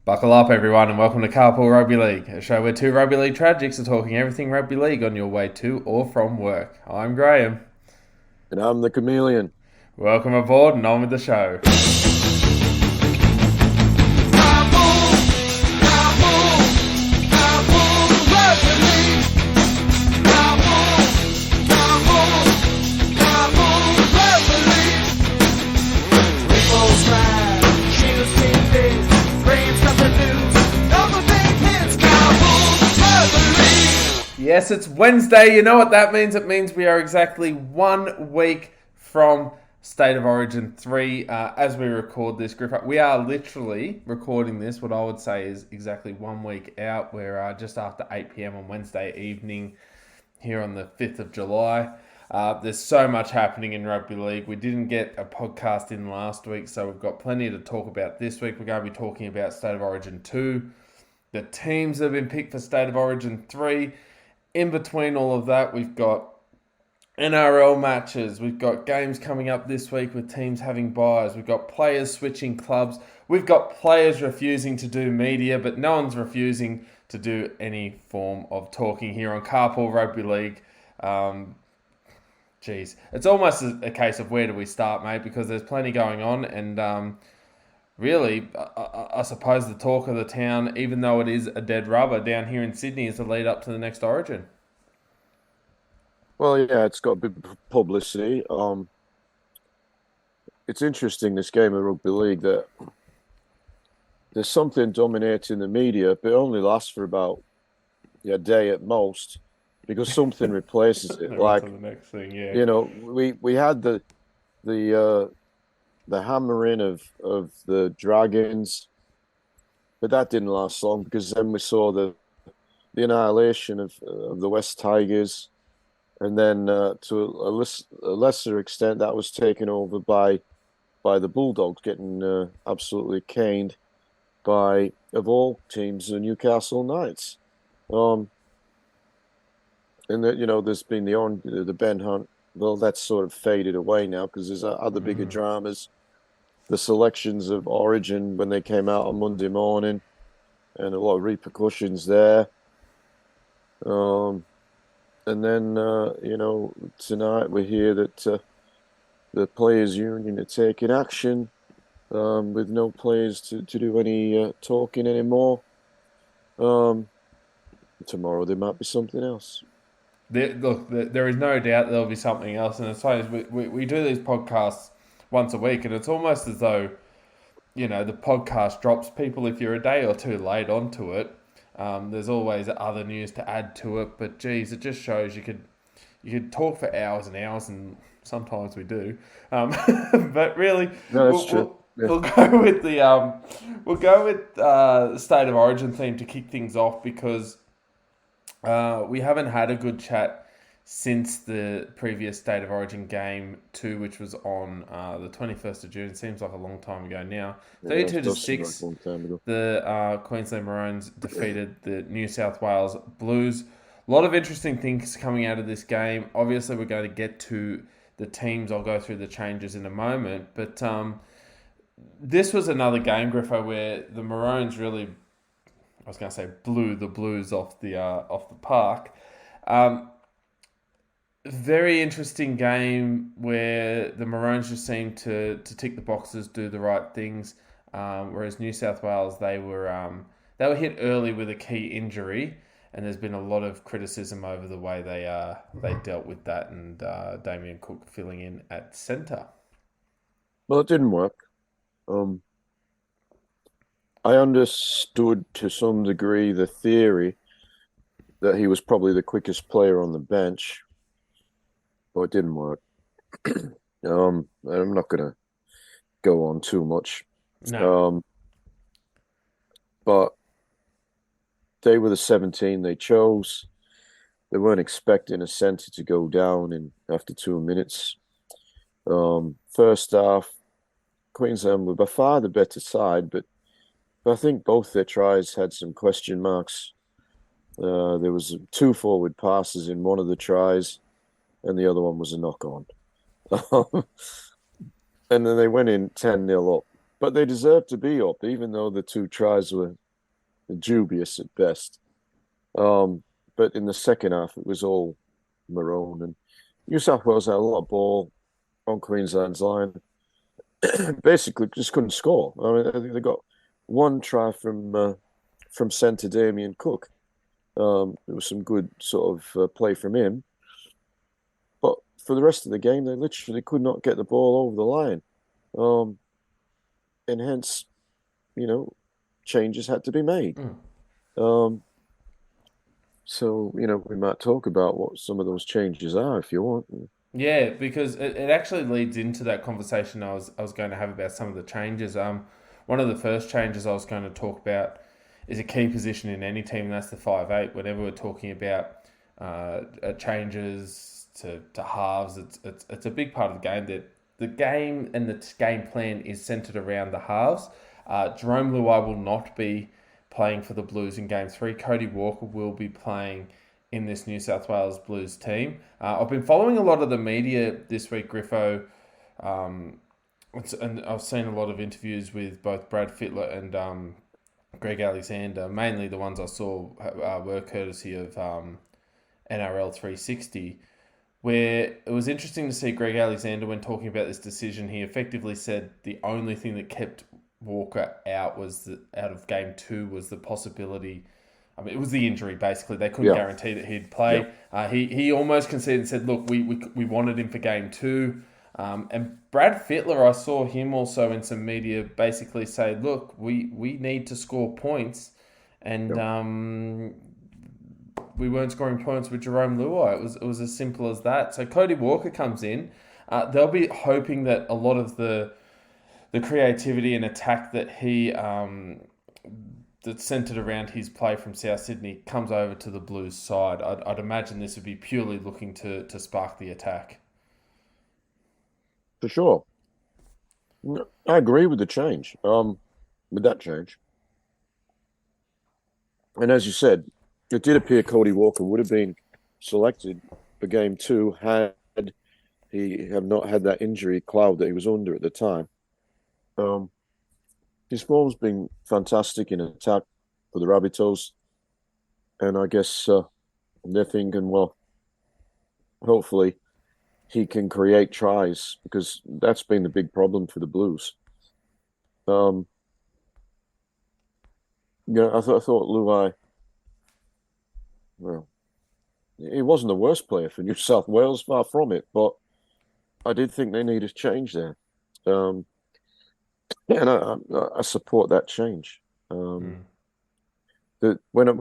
Buckle up, everyone, and welcome to Carpool Rugby League, a show where two rugby league tragics are talking everything rugby league on your way to or from work. I'm Graham. And I'm the Chameleon. Welcome aboard and on with the show. Yes, it's Wednesday. You know what that means? It means we are exactly 1 week from State of Origin 3 as we record this. We are literally recording this, what I would say is exactly 1 week out. We're just after 8 p.m. on Wednesday evening here on the 5th of July. There's so much happening in rugby league. We didn't get a podcast in last week, so we've got plenty to talk about this week. We're going to be talking about State of Origin 2, the teams that have been picked for State of Origin 3. In between all of that, we've got NRL matches. We've got games coming up this week with teams having buys. We've got players switching clubs. We've got players refusing to do media, but no one's refusing to do any form of talking here on Carpool Rugby League. It's almost a case of where do we start, mate, because there's plenty going on, and really, I suppose the talk of the town, even though it is a dead rubber down here in Sydney, is the lead up to the next Origin. Well, yeah, it's got big publicity. It's interesting, this game of rugby league, that there's something dominating the media, but it only lasts for about a day at most, because something replaces it. Like, the next thing, yeah. you know, we had the hammering of the Dragons, but that didn't last long, because then we saw the annihilation of the West Tigers, and then to a lesser extent that was taken over by the Bulldogs, getting absolutely caned by, of all teams, the Newcastle Knights. And there's been the Ben Hunt. Well, that's sort of faded away now, because there's other bigger dramas. The selections of Origin when they came out on Monday morning, and a lot of repercussions there. And then, tonight we hear that the Players' Union are taking action with no players to do any talking anymore. Tomorrow there might be something else. There is no doubt there'll be something else, and it's funny, we do these podcasts once a week, and it's almost as though, the podcast drops people if you're a day or two late onto it. There's always other news to add to it, but geez, it just shows you could talk for hours and hours, and sometimes we do. But really, no, that's true. We'll go with the State of Origin theme to kick things off, because we haven't had a good chat since the previous State of Origin game 2, which was on the 21st of June. Seems like a long time ago now. 32-6, the Queensland Maroons defeated the New South Wales Blues. A lot of interesting things coming out of this game. Obviously, we're going to get to the teams. I'll go through the changes in a moment. But this was another game, Griffo, where the Maroons really, I was going to say, blew the Blues off the park. Very interesting game where the Maroons just seemed to tick the boxes, do the right things, whereas New South Wales, they were hit early with a key injury, and there's been a lot of criticism over the way they dealt with that, and Damien Cook filling in at centre. Well, it didn't work. I understood to some degree the theory that he was probably the quickest player on the bench, but it didn't work. I'm not going to go on too much. No. But they were the 17 they chose. They weren't expecting a centre to go down after 2 minutes. First half, Queensland were by far the better side, but I think both their tries had some question marks. There was 2 forward passes in one of the tries, and the other one was a knock-on. And then they went in 10-0 up. but they deserved to be up, even though the two tries were dubious at best. But in the second half, it was all Maroon, and New South Wales had a lot of ball on Queensland's line. Basically, just couldn't score. I mean, I think they got one try from centre Damien Cook. There was some good sort of play from him, but for the rest of the game, they literally could not get the ball over the line, and hence, you know, changes had to be made. Mm. Um, so we might talk about what some of those changes are if you want. Yeah, because it actually leads into that conversation I was going to have about some of the changes. One of the first changes I was going to talk about is a key position in any team, and that's the 5'8". Whenever we're talking about changes to halves, it's a big part of the game. That the game and the game plan is centered around the halves. Jerome Luai will not be playing for the Blues in Game 3. Cody Walker will be playing in this New South Wales Blues team. I've been following a lot of the media this week, Griffo, and I've seen a lot of interviews with both Brad Fittler and Greg Alexander. Mainly the ones I saw were courtesy of NRL 360, where it was interesting to see Greg Alexander when talking about this decision. He effectively said the only thing that kept Walker out of Game 2 was the possibility. I mean, it was the injury, basically. They couldn't guarantee that he'd play. He almost conceded and said, look, we wanted him for Game 2. And Brad Fittler, I saw him also in some media basically say, look, we need to score points. And we weren't scoring points with Jerome Luai. It was as simple as that. So Cody Walker comes in. They'll be hoping that a lot of the creativity and attack that that's centered around his play from South Sydney comes over to the Blues side. I'd imagine this would be purely looking to spark the attack. For sure. I agree with the change. With that change. And as you said, it did appear Cody Walker would have been selected for Game 2 had he have not had that injury cloud that he was under at the time. His form's been fantastic in attack for the Rabbitohs, and I guess they're thinking, well, hopefully he can create tries because that's been the big problem for the Blues. I thought Luai, well, he wasn't the worst player for New South Wales, far from it, but I did think they needed a change there. And I support that change. When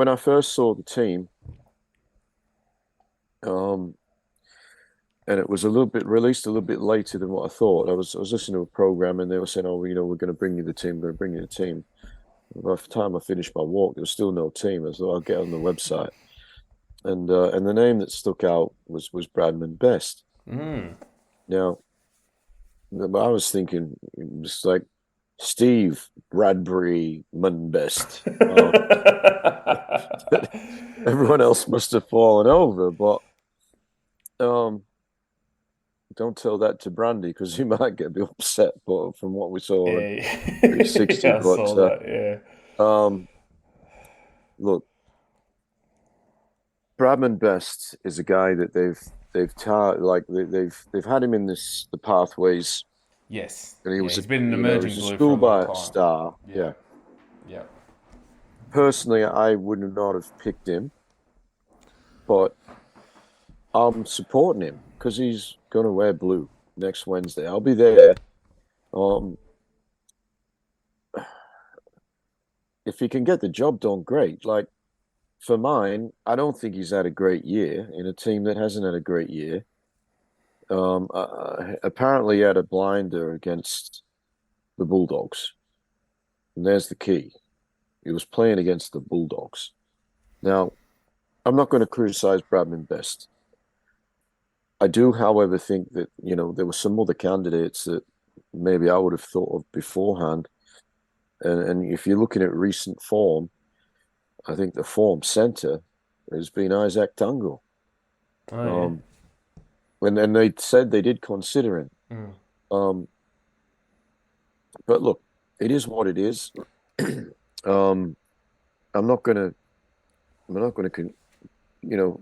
I first saw the team, and it was a little bit released a little bit later than what I thought. I was listening to a program and they were saying, "Oh, we're going to bring you the team. We're going to bring you the team." By the time I finished my walk, there was still no team. I thought I'll get on the website, and the name that stuck out was Bradman Best. Now, I was thinking it's like Steve Bradbury Munbest. Everyone else must have fallen over, but don't tell that to Brandy because he might get a bit upset. But from what we saw in 360, I saw that. Look, Bradman Best is a guy that they've had him in the pathways. Yes, And he's been an emerging blue for a schoolboy long time. star. Yeah. Personally, I would not have picked him, but I'm supporting him because he's going to wear blue next Wednesday. I'll be there. If he can get the job done, great. Like for mine, I don't think he's had a great year in a team that hasn't had a great year. Apparently, he had a blinder against the Bulldogs, and there's the key. He was playing against the Bulldogs. Now, I'm not going to criticize Bradman Best. I do, however, think that, there were some other candidates that maybe I would have thought of beforehand. And if you're looking at recent form, I think the form centre has been Isaac Tango. And they said they did consider him. But look, it is what it is. um, I'm not gonna, I'm not gonna, you know,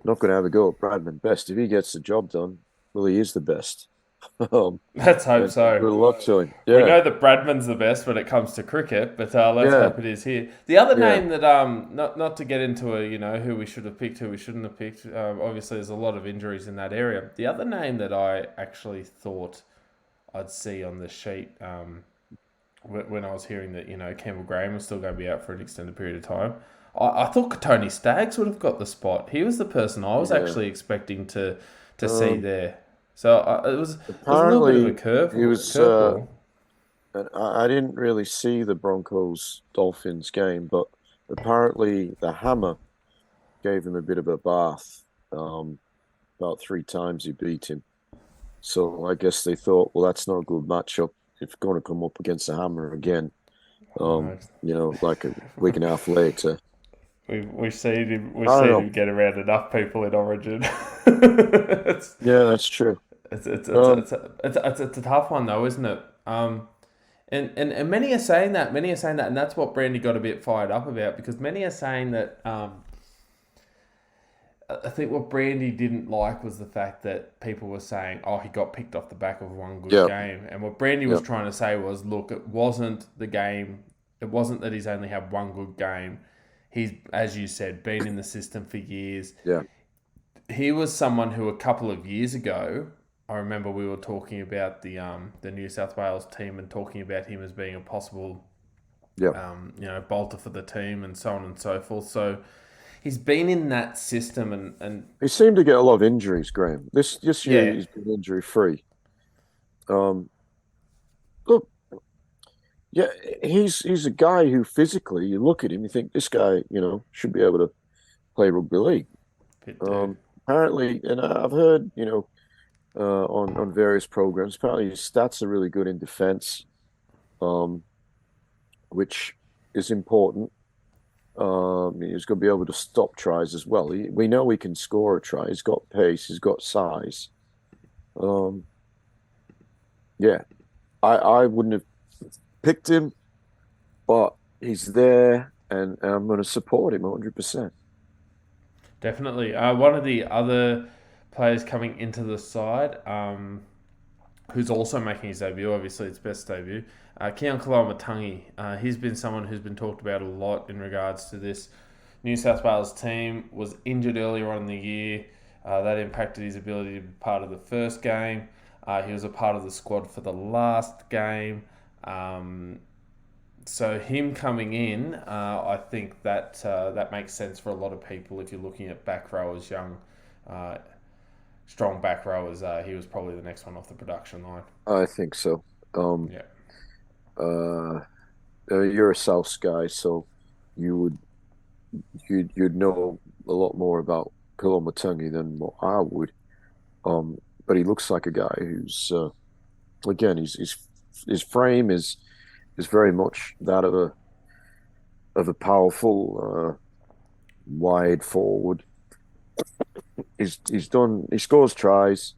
I'm not gonna have a go at Bradman Best if he gets the job done. Well, he is the best. Um, Let's hope and so. good luck to him. We Yeah, know that Bradman's the best when it comes to cricket, but let's yeah, hope it is here. The other yeah. name that not to get into who we should have picked, who we shouldn't have picked. Obviously, there's a lot of injuries in that area. The other name that I actually thought I'd see on the sheet when I was hearing that Campbell Graham was still going to be out for an extended period of time. I thought Tony Staggs would have got the spot. He was the person I was Yeah. actually expecting to see Um, there. So it was a little bit of a Apparently he was. curveball. And I didn't really see the Broncos Dolphins game, but apparently the hammer gave him a bit of a bath. About 3 times he beat him. So I guess they thought, well, that's not a good matchup if you're going to come up against the hammer again. Uh, Like a week and a half later. we've seen him I don't know. get around enough people in Origin. it's, Yeah, that's true. Um, it's a tough one though, isn't it? And many are saying that, and that's what Brandy got a bit fired up about, because many are saying that. I think what Brandy didn't like was the fact that people were saying, "Oh, he got picked off the back of one good yeah, game," and what Brandy yeah, was trying to say was, "Look, it wasn't the game. It wasn't that he's only had one good game. He's, as you said, been in the system for years. yeah, He was someone who a couple of years ago, I remember we were talking about the New South Wales team and talking about him as being a possible yeah. bolter for the team and so on and so forth. So he's been in that system and He seemed to get a lot of injuries, Graham. This year yeah, he's been injury free. Um, Look, yeah, he's a guy who physically you look at him, you think this guy, should be able to play rugby league. Pit do. Apparently, and I've heard, on various programs, apparently his stats are really good in defense, um, which is important. He's going to be able to stop tries as well. We know he can score a try. He's got pace. He's got size. Um, yeah, I wouldn't have picked him, but he's there, and I'm going to support him 100%. Definitely. One of the other players coming into the side, who's also making his debut, obviously its best debut, Keon Kalamatangi. He's been someone who's been talked about a lot in regards to this New South Wales team. Was injured earlier on in the year. That impacted his ability to be part of the first game. He was a part of the squad for the last game. So him coming in, I think that makes sense for a lot of people. If you're looking at back rowers, young, strong back rowers, he was probably the next one off the production line. I think so. Yeah, Uh, you're a South guy, so you would you'd know a lot more about Kalamatangi than what I would. But he looks like a guy who's again, his frame is very much that of a powerful wide forward. He scores tries.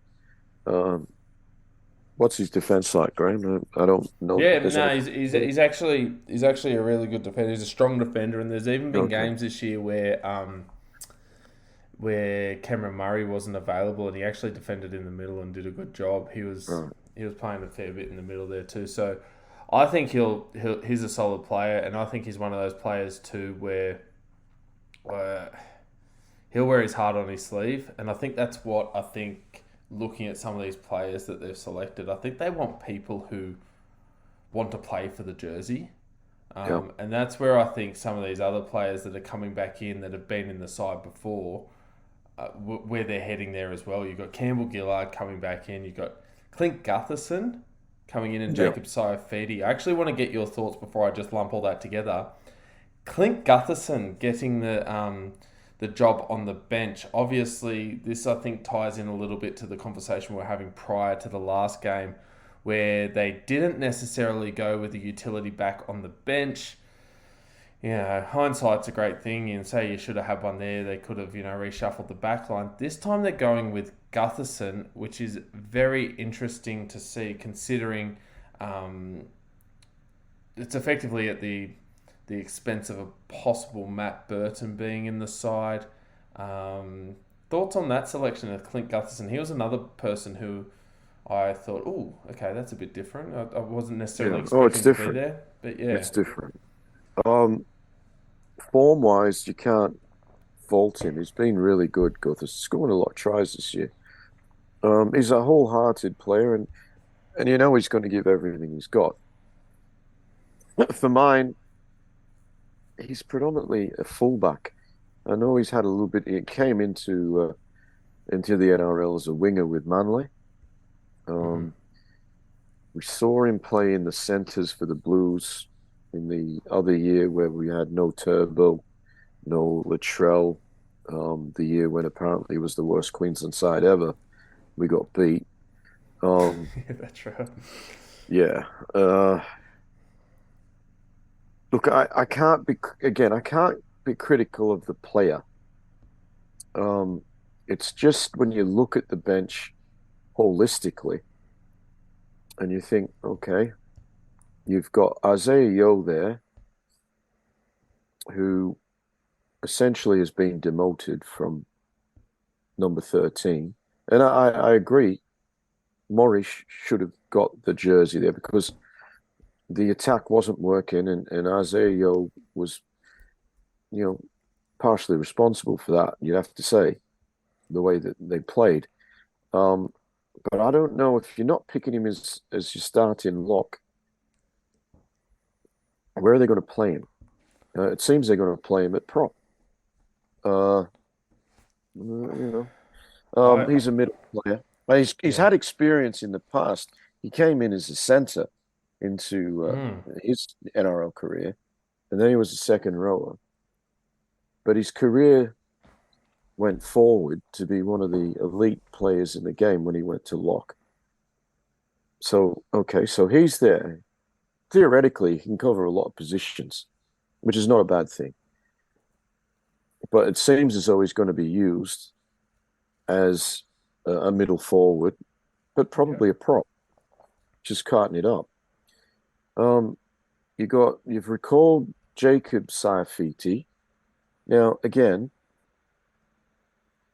Um, what's his defense like, Graham? I don't know. yeah. There's No, any. he's actually a really good defender. He's a strong defender, and there's even been Okay. games this year where Cameron Murray wasn't available, and he actually defended in the middle and did a good job. Right. He was playing a fair bit in the middle there too. So I think he's a solid player, and I think he's one of those players too where he'll wear his heart on his sleeve, and I think that's what I think. Looking at some of these players that they've selected, I think they want people who want to play for the jersey. Yeah. And that's where I think some of these other players that are coming back in that have been in the side before, where they're heading there as well. You've got Campbell Gillard coming back in. You've got Clint Gutherson coming in and Yeah. Jacob Saifidi. I actually want to get your thoughts before I just lump all that together. Clint Gutherson getting the job on the bench. Obviously, this I think ties in a little bit to the conversation we were having prior to the last game, where they didn't necessarily go with the utility back on the bench. Hindsight's a great thing. You can say you should have had one there. They could have, reshuffled the back line. This time they're going with Gutherson, which is very interesting to see, considering it's effectively at the expense of a possible Matt Burton being in the side. Thoughts on that selection of Clint Gutherson? He was another person who I thought, oh, okay, that's a bit different. I wasn't necessarily Yeah. Oh, it's expecting to be different. there, but yeah. It's different. Um, Form-wise, you can't fault him. He's been really good, Guthers. Scoring a lot of tries this year. He's a wholehearted player, and you know he's going to give everything he's got. For mine, he's predominantly a fullback. I know he's had a little bit. He came into the NRL as a winger with Manly. Mm-hmm. We saw him play in the centres for the Blues in the other year where we had no Turbo, no Latrell. The year when apparently it was the worst Queensland side ever. We got beat. Yeah, that's right. Yeah. Look, I can't be again. I can't be critical of the player. Um, it's just when you look at the bench holistically and you think, okay, you've got Isaiah Yeo there, who essentially has been demoted from number 13. And I agree, Morris should have got the jersey there because the attack wasn't working, and Isaiah Yeo was, you know, partially responsible for that. You'd have to say the way that they played. Um, but I don't know if you're not picking him as your starting lock, where are they going to play him? It seems they're going to play him at prop. Uh, I he's a middle player. But he's yeah. had experience in the past. He came in as a centre into Mm. his NRL career, and then he was a second rower. But his career went forward to be one of the elite players in the game when he went to lock. So, okay, so he's there. Theoretically, he can cover a lot of positions, which is not a bad thing. But it seems as though he's going to be used as a middle forward, but Yeah. probably a prop, just carting it up. Um, you've recalled Jacob Saifiti. Now, again,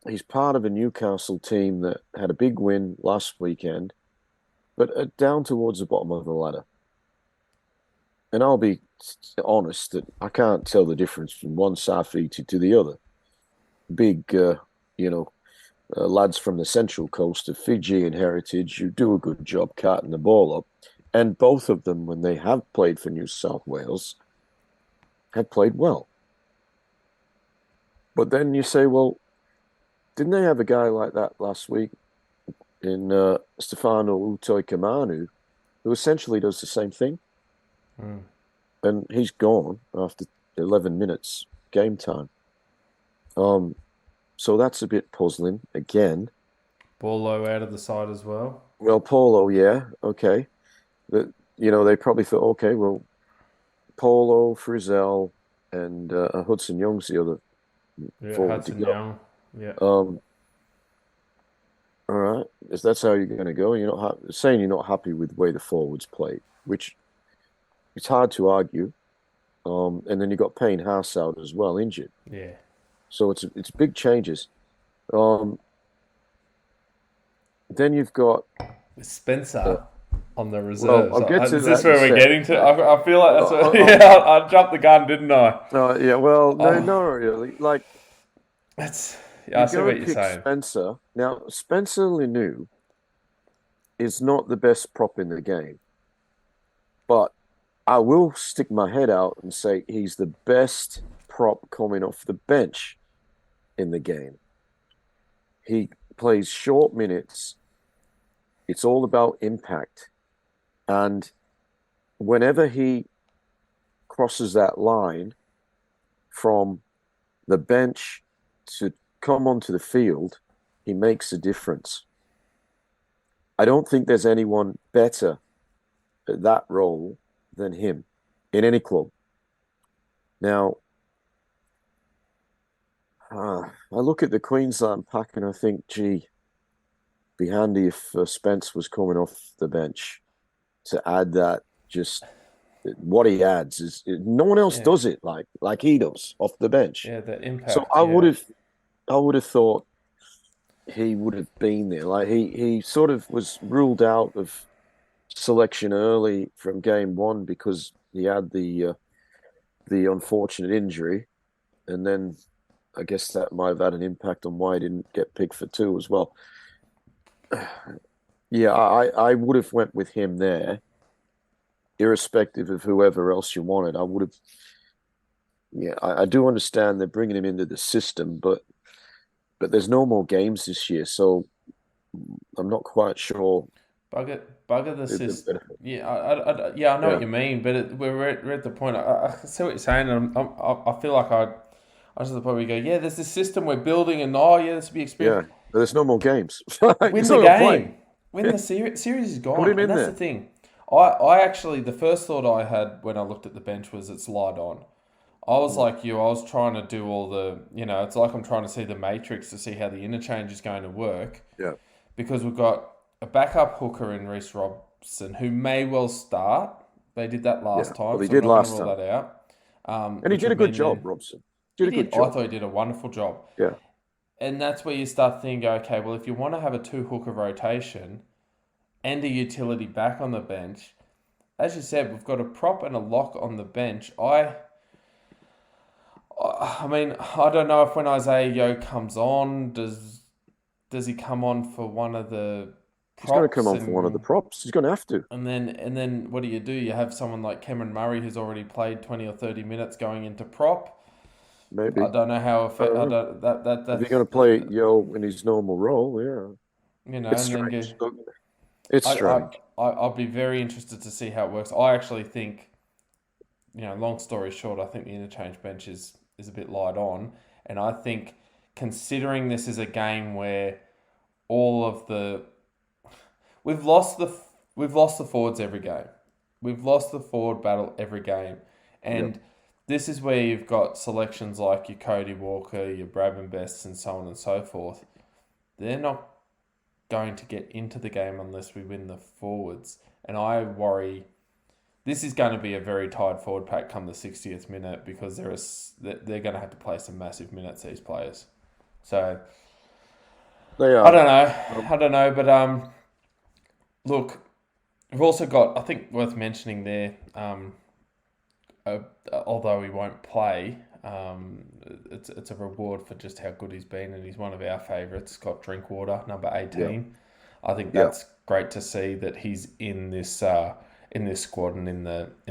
he's part of a Newcastle team that had a big win last weekend, but down towards the bottom of the ladder. And I'll be honest that I can't tell the difference from one Saifiti to the other. Big, you know, lads from the central coast of Fijian heritage who do a good job carting the ball up. And both of them, when they have played for New South Wales, have played well. But then you say, well, didn't they have a guy like that last week in Stefano Utoikamanu, who essentially does the same thing? Mm. And he's gone after 11 minutes game time. So that's a bit puzzling again. Ball low out of the side as well. Well, Polo, yeah, okay. That they probably thought, okay, well, Polo, Frizzell, and Hudson Young's the other Yeah, forward to Hudson go. Young. Yeah. Um, all right, if that's how you're going to go, you're not saying you're not happy with the way the forwards played, which it's hard to argue. And then you got Payne House out as well, injured. Yeah. So it's big changes. Um, then you've got uh, Spencer on the well, reserves. I'll get to Is this that in a where we're sec. getting to? I feel like that's what. I'll, Yeah, I jumped the gun, didn't I? yeah, well, no, Oh, not really. Like that's. Yeah, I you're see going what to you're pick saying. Spencer. Now, Spencer Linu is not the best prop in the game, but I will stick my head out and say he's the best prop coming off the bench in the game. He plays short minutes. It's all about impact. And whenever he crosses that line from the bench to come onto the field, he makes a difference. I don't think there's anyone better at that role than him in any club. Now, I look at the Queensland pack and I think, gee, be handy if Spence was coming off the bench to add that just what he adds is no one else Yeah, does it like he does off the bench. yeah, the So impact. Yeah, I would have thought he would have been there. Like he sort of was ruled out of selection early from game one because he had the unfortunate injury, and then I guess that might have had an impact on why he didn't get picked for two as well. Yeah, I would have went with him there, irrespective of whoever else you wanted. I would have. Yeah, I do understand they're bringing him into the system, but there's no more games this year, so I'm not quite sure bugger the the system. benefit. Yeah, yeah, I know what Yeah, you mean, but we're at the point. I see what you're saying, and I feel like I was at the point where you go, yeah, there's this system we're building, and oh yeah, this will be experience. yeah, but there's no more games. Win He's the not gonna play. game, win the series. Series is Put gone, him and in that's the there. thing. I actually the first thought I had when I looked at the bench was it's light on. I was Mm, like you. I was trying to do all the, it's like I'm trying to see the matrix to see how the interchange is going to work yeah, because we've got a backup hooker in Reece Robson who may well start. They did that yeah. last Well, time, he so I'm did not going to last rule time, that out. and he Which did a would good mean job, then Robson. he Did a good did. I job. thought he did a wonderful job, Yeah, and that's where you start thinking, okay, well, if you want to have a two hooker rotation and a utility back on the bench, as you said, we've got a prop and a lock on the bench. I mean, I don't know if when Isaiah Yo comes on, does he come on for one of the he's going to come props on for one of the props. He's going to have to, and then what do? You have someone like Cameron Murray who's already played 20 or 30 minutes going into prop. I maybe. don't know how I don't I know. don't that If you're that's going to play Yo in his normal role, yeah, it's and then go. strange. Look, it's I I strange. I'll be very interested to see how it works. I actually think, long story short, I think the interchange bench is a bit light on, and I think considering this is a game where all of the we've lost the we've lost the forwards every game, we've lost the forward battle every game, Yeah, and this is where you've got selections like your Cody Walker, your Brabham Bests, and so on and so forth. They're not going to get into the game unless we win the forwards, and I worry this is going to be a very tight forward pack come the 60th minute because they're going to have to play some massive minutes, these players. So they I are. don't know, Um, but look, we've also got I think worth mentioning there. Uh, Although he won't play, it's a reward for just how good he's been, and he's one of our favourites, Scott Drinkwater, number yeah, 18. I think yeah. that's great to see that he's in this squad and in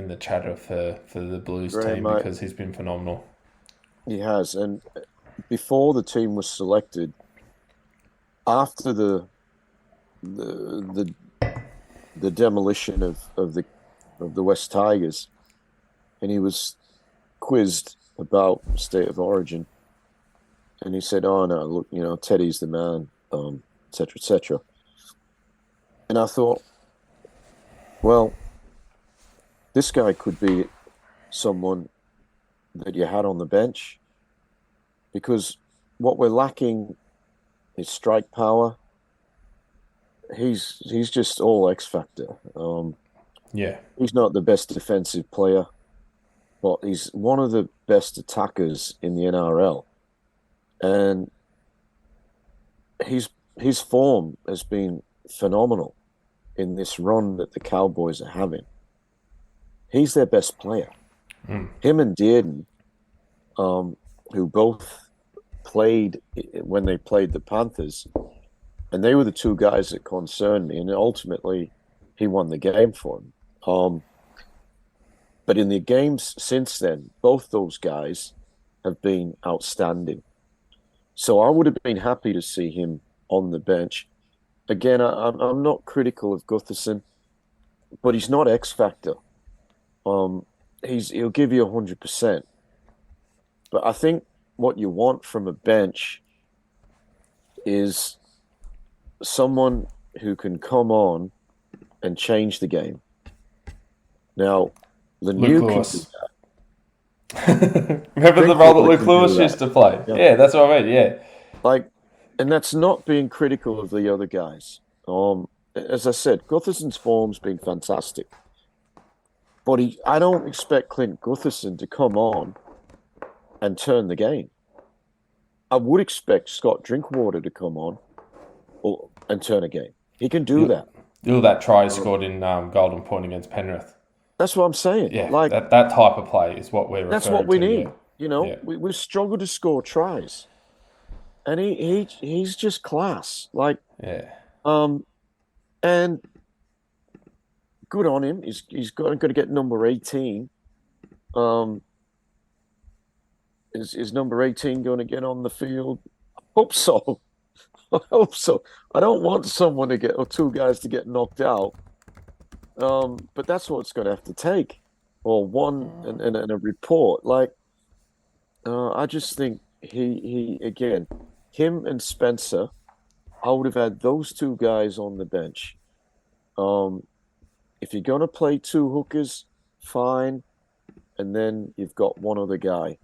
the chatter for the Blues Graham, team mate, because he's been phenomenal. he has. And before the team was selected, after the the demolition of the West Tigers, and he was quizzed about state of origin, and he said, "Oh no, look, Teddy's the man, etc., etc." And I thought, well, this guy could be someone that you had on the bench because what we're lacking is strike power. He's just all X factor. Yeah, He's not the best defensive player, but he's one of the best attackers in the NRL, and his his form has been phenomenal in this run that the Cowboys are having. He's their best player. Him and Dearden, who both played when they played the Panthers, and they were the two guys that concerned me. And ultimately, he won the game for him. But in the games since then, both those guys have been outstanding. So I would have been happy to see him on the bench. Again, I'm not critical of Gutherson, but he's not X factor. Um, he'll give you 100%. But I think what you want from a bench is someone who can come on and change the game. Now, Luke Lemieux can do Lewis. that. Remember the role that Drinkwater Luke can do Lewis that. used to play? Yeah. Yeah, that's what I mean. Yeah, Like, and that's not being critical of the other guys. As I said, Gutherson's form's been fantastic. But I don't expect Clint Gutherson to come on and turn the game. I would expect Scott Drinkwater to come on and turn a game. He can do that. That try he scored in Golden Point against Penrith. That's what I'm saying. Yeah, Like that type of play is what we're referring to. that's what we need. Yeah. You know, Yeah. we've struggled to score tries, and he's just class. Like, Yeah. and good on him. He's got to get number 18. Is number 18 going to get on the field? I hope so. I hope so. I don't want someone to get or two guys to get knocked out. But that's what it's going to have to take, or one and a report. Like, I just think he again, him and Spencer. I would have had those two guys on the bench. If you're going to play two hookers, fine, and then you've got one other guy,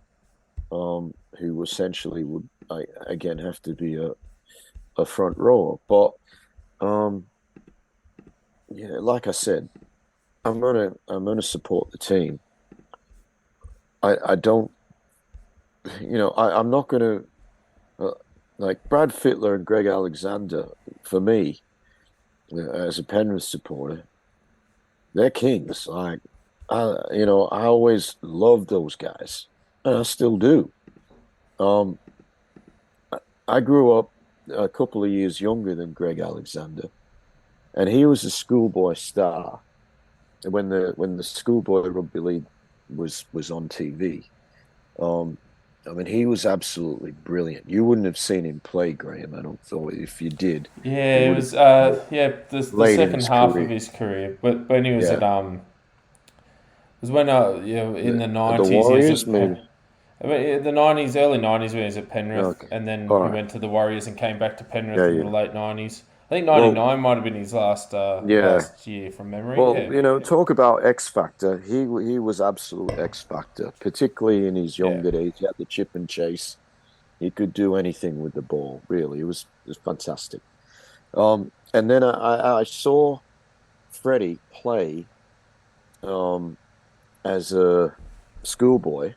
who essentially would again have to be a front rower. But yeah, like I said, I'm gonna support the team. I don't, I'm not gonna like Brad Fittler and Greg Alexander. For me, as a Penrith supporter, they're kings. Like, I always loved those guys, and I still do. I grew up a couple of years younger than Greg Alexander, and he was a schoolboy star when the schoolboy rugby league was on TV. I mean, he was absolutely brilliant. You wouldn't have seen him play, Graham. I don't thought. If you did, Yeah, it was the second half of his career, but when he was at it was when in the 90s, the Warriors, maybe. The 90s, early 90s when he was at Penrith, Okay. and then All he right. went to the Warriors and came back to Penrith in the late 90s. I think 99 might have been his last year from memory. Well, talk about X Factor. He was absolute X Factor, particularly in his younger days. He had the chip and chase. He could do anything with the ball, really. It was fantastic. And then I saw Freddie play as a schoolboy.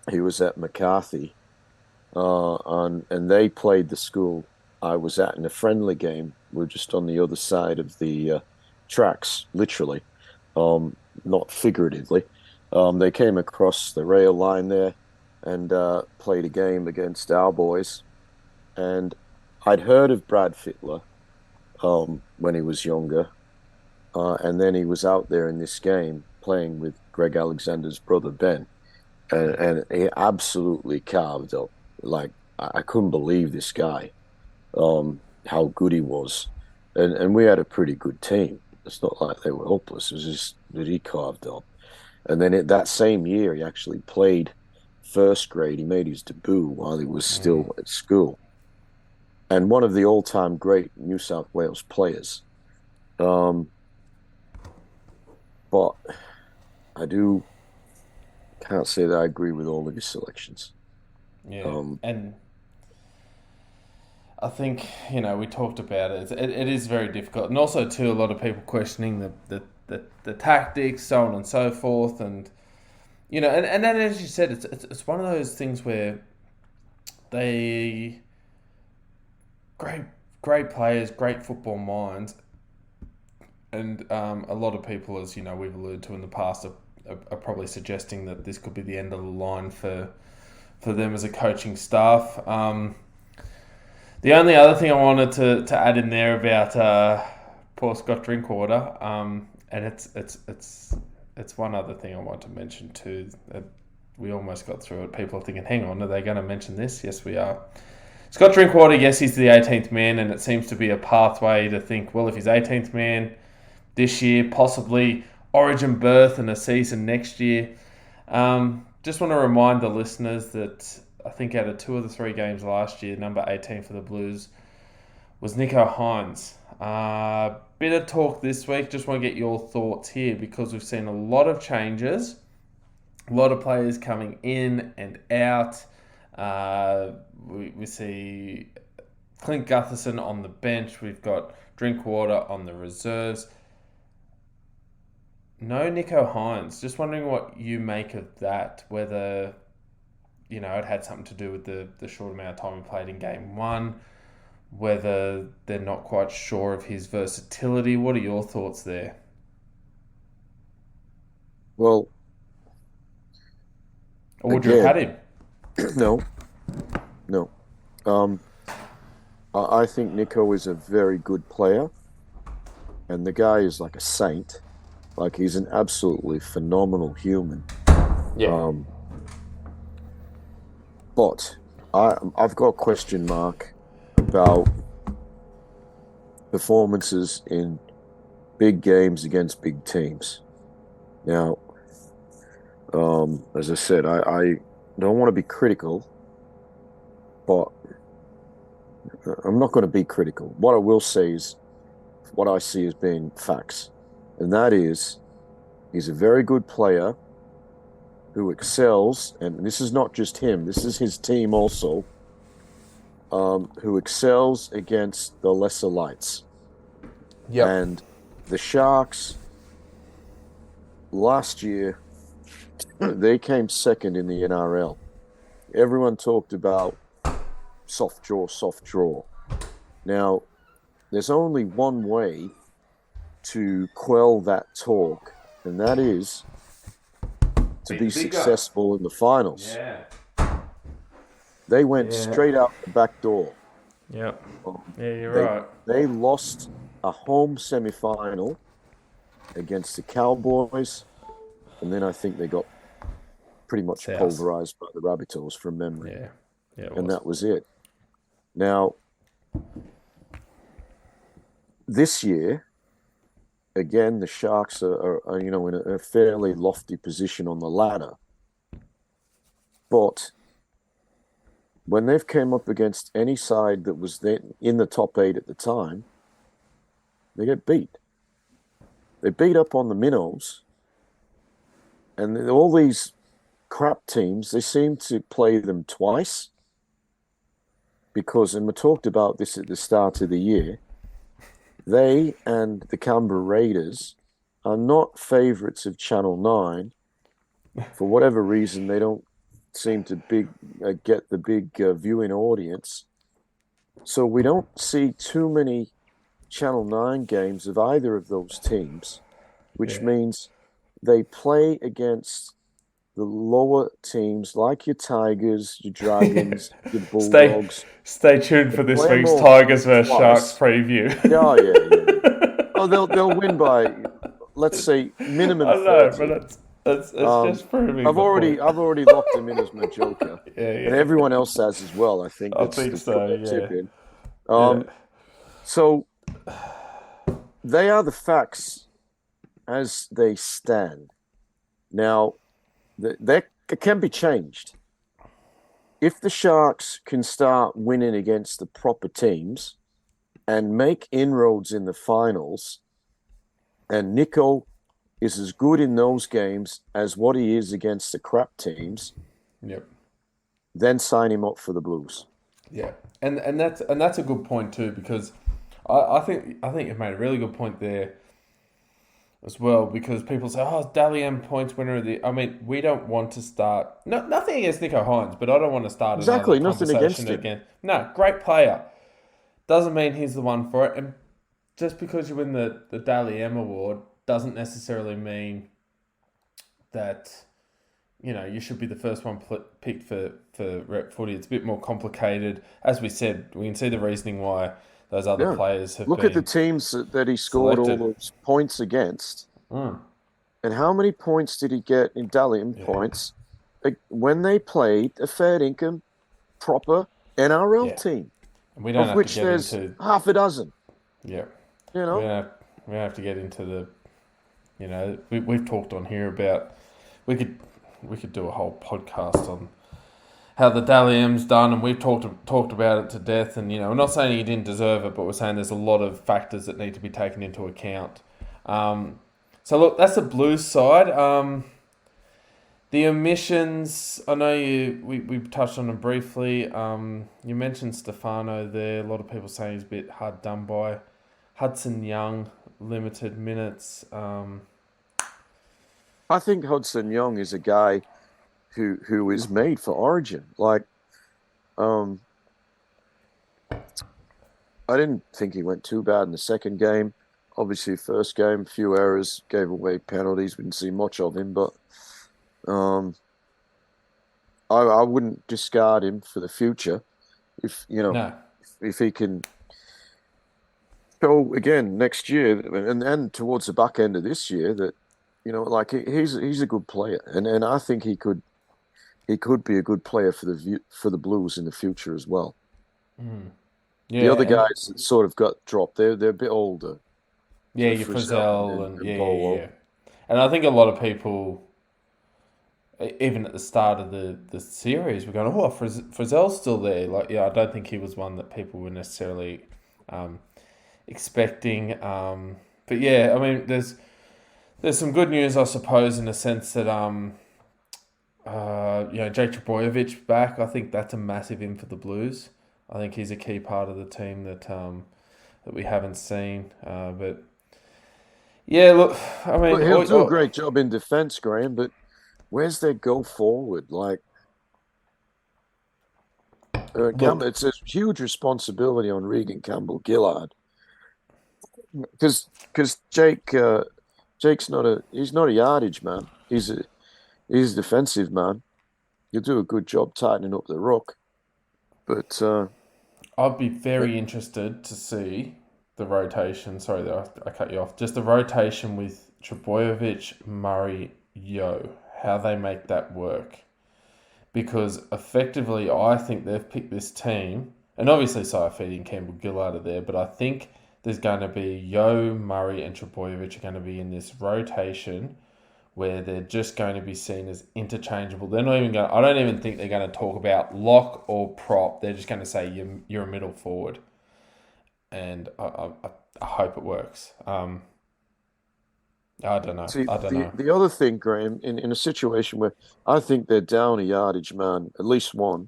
He was at McCarthy, and they played the school I was at in a friendly game. We're just on the other side of the tracks, literally, not figuratively. They came across the rail line there and played a game against our boys. And I'd heard of Brad Fittler when he was younger, and then he was out there in this game playing with Greg Alexander's brother Ben, and he absolutely carved up. Like, I couldn't believe this guy, how good he was, and we had a pretty good team. It's not like they were hopeless. It was just that he carved up. And then that same year, he actually played first grade. He made his debut while he was still at school, and one of the all-time great New South Wales players. But I can't say that I agree with all of his selections. Yeah, and I think we talked about it. It is very difficult, and also too a lot of people questioning the tactics, so on and so forth, and and then as you said, it's one of those things where they great players, great football minds, and a lot of people, as we've alluded to in the past, are probably suggesting that this could be the end of the line for them as a coaching staff. The only other thing I wanted to add in there about poor Scott Drinkwater, and it's one other thing I want to mention too. We almost got through it. People are thinking, hang on, are they going to mention this? Yes, we are. Scott Drinkwater, yes, he's the 18th man, and it seems to be a pathway to think, well, if he's 18th man this year, possibly Origin berth and a season next year. Just want to remind the listeners that I think out of 2 of the 3 games last year, number 18 for the Blues was Nicho Hynes. Bit of talk this week. Just want to get your thoughts here because we've seen a lot of changes, a lot of players coming in and out. We see Clint Gutherson on the bench. We've got Drinkwater on the reserves. no Nico Hines. Just wondering what you make of that. Whether it had something to do with the short amount of time he played in game one. Whether they're not quite sure of his versatility. What are your thoughts there? Well, Or would you have had again, him? no, no. Um, I think Nico is a very good player, and the guy is like a saint. Like he's an absolutely phenomenal human. Yeah. But I've got a question mark about performances in big games against big teams. Now, as I said, I don't want to be critical, but I'm not going to be critical. What I will say is what I see as being facts, and that is he's a very good player who excels, and this is not just him, this is his team also, who excels against the lesser lights. Yep. And the Sharks last year, they came second in the NRL. Everyone talked about soft draw, soft draw. Now, there's only one way to quell that talk, and that is to be successful in the finals. Yeah. They went straight out the back door. Yep. Yeah, you're right. They lost a home semi-final against the Cowboys, and then I think they got pretty much pulverized by the Rabbitohs from memory. Yeah, and that was it. Now, this year, again, the Sharks are in a fairly lofty position on the ladder. But when they've came up against any side that was in the top 8 at the time, they get beat. They beat up on the Minnows, and all these crap teams, they seem to play them twice. Because, and we talked about this at the start of the year, they and the Canberra Raiders are not favourites of Channel 9. For whatever reason, they don't seem to get the big viewing audience. So we don't see too many Channel 9 games of either of those teams, which means they play against the lower teams like your Tigers, your Dragons, your Bulldogs. Stay tuned for this week's Tigers vs Sharks preview. Yeah. Oh, they'll win by, let's say, minimum 30. I know, but it's just proving. I've already locked him in as my joker, and everyone else has as well. I think. I think so. Yeah. So they are the facts as they stand. Now, that can be changed. If the Sharks can start winning against the proper teams and make inroads in the finals, and Nico is as good in those games as what he is against the crap teams, then sign him up for the Blues. Yeah, and that's a good point too, because I think you've made a really good point there as well, because people say, Dally M points winner of the... I mean, we don't want to start... nothing against Nico Hines, but I don't want to start exactly another nothing against him. Again. No, great player. Doesn't mean he's the one for it. And just because you win the Dally M award doesn't necessarily mean that, you should be the first one picked for rep footy. It's a bit more complicated. As we said, we can see the reasoning why those other players have Look at the teams that he scored all those points against. And how many points did he get in Dally M points when they played a fair income, proper NRL team? And we don't of which there's half a dozen. Yeah. We don't have to get into the... we've talked on here about... We could do a whole podcast on how the Dally M's done, and we've talked about it to death. And we're not saying he didn't deserve it, but we're saying there's a lot of factors that need to be taken into account. So look, that's the Blues side. The omissions, I know we touched on them briefly. You mentioned Stefano there. A lot of people saying he's a bit hard done by. Hudson Young, limited minutes. I think Hudson Young is a guy who is made for Origin. Like, um, I didn't think he went too bad in the second game. Obviously, first game, few errors, gave away penalties. We didn't see much of him, but um, I wouldn't discard him for the future. If No. if he can show again next year and towards the back end of this year that like he's a good player, and I think he could be a good player for the Blues in the future as well. Mm. The Yeah, other and guys that sort of got dropped, they're a bit older. yeah, So your Frizzell Frizzell and and yeah, yeah, Bolo. yeah. And I think a lot of people, even at the start of the series, were going, "Oh, Frizzell's still there." Like, yeah, I don't think he was one that people were necessarily um, expecting. But yeah, I mean, there's some good news, I suppose, in the sense that Jake Trbojevic back. I think that's a massive in for the Blues. I think he's a key part of the team that we haven't seen. But yeah, look, I But mean, he'll do a great job in defence, Graham. But where's their go forward? Like, look, it's a huge responsibility on Regan Campbell Gillard because Jake's he's not a yardage man. He's a defensive man. He'll do a good job tightening up the ruck. But I'd be very interested to see the rotation. Sorry, that I cut you off. Just the rotation with Trbojevic, Murray, Yo. How they make that work. Because effectively, I think they've picked this team, and obviously Saifidi and Campbell Gillard are there, but I think there's going to be Yo, Murray, and Trbojevic are going to be in this rotation where they're just going to be seen as interchangeable. They're not even going. I don't even think they're going to talk about lock or prop. They're just going to say you're a middle forward, and I hope it works. I don't know. see, I don't know. the other thing, Graham, in a situation where I think they're down a yardage man, at least one,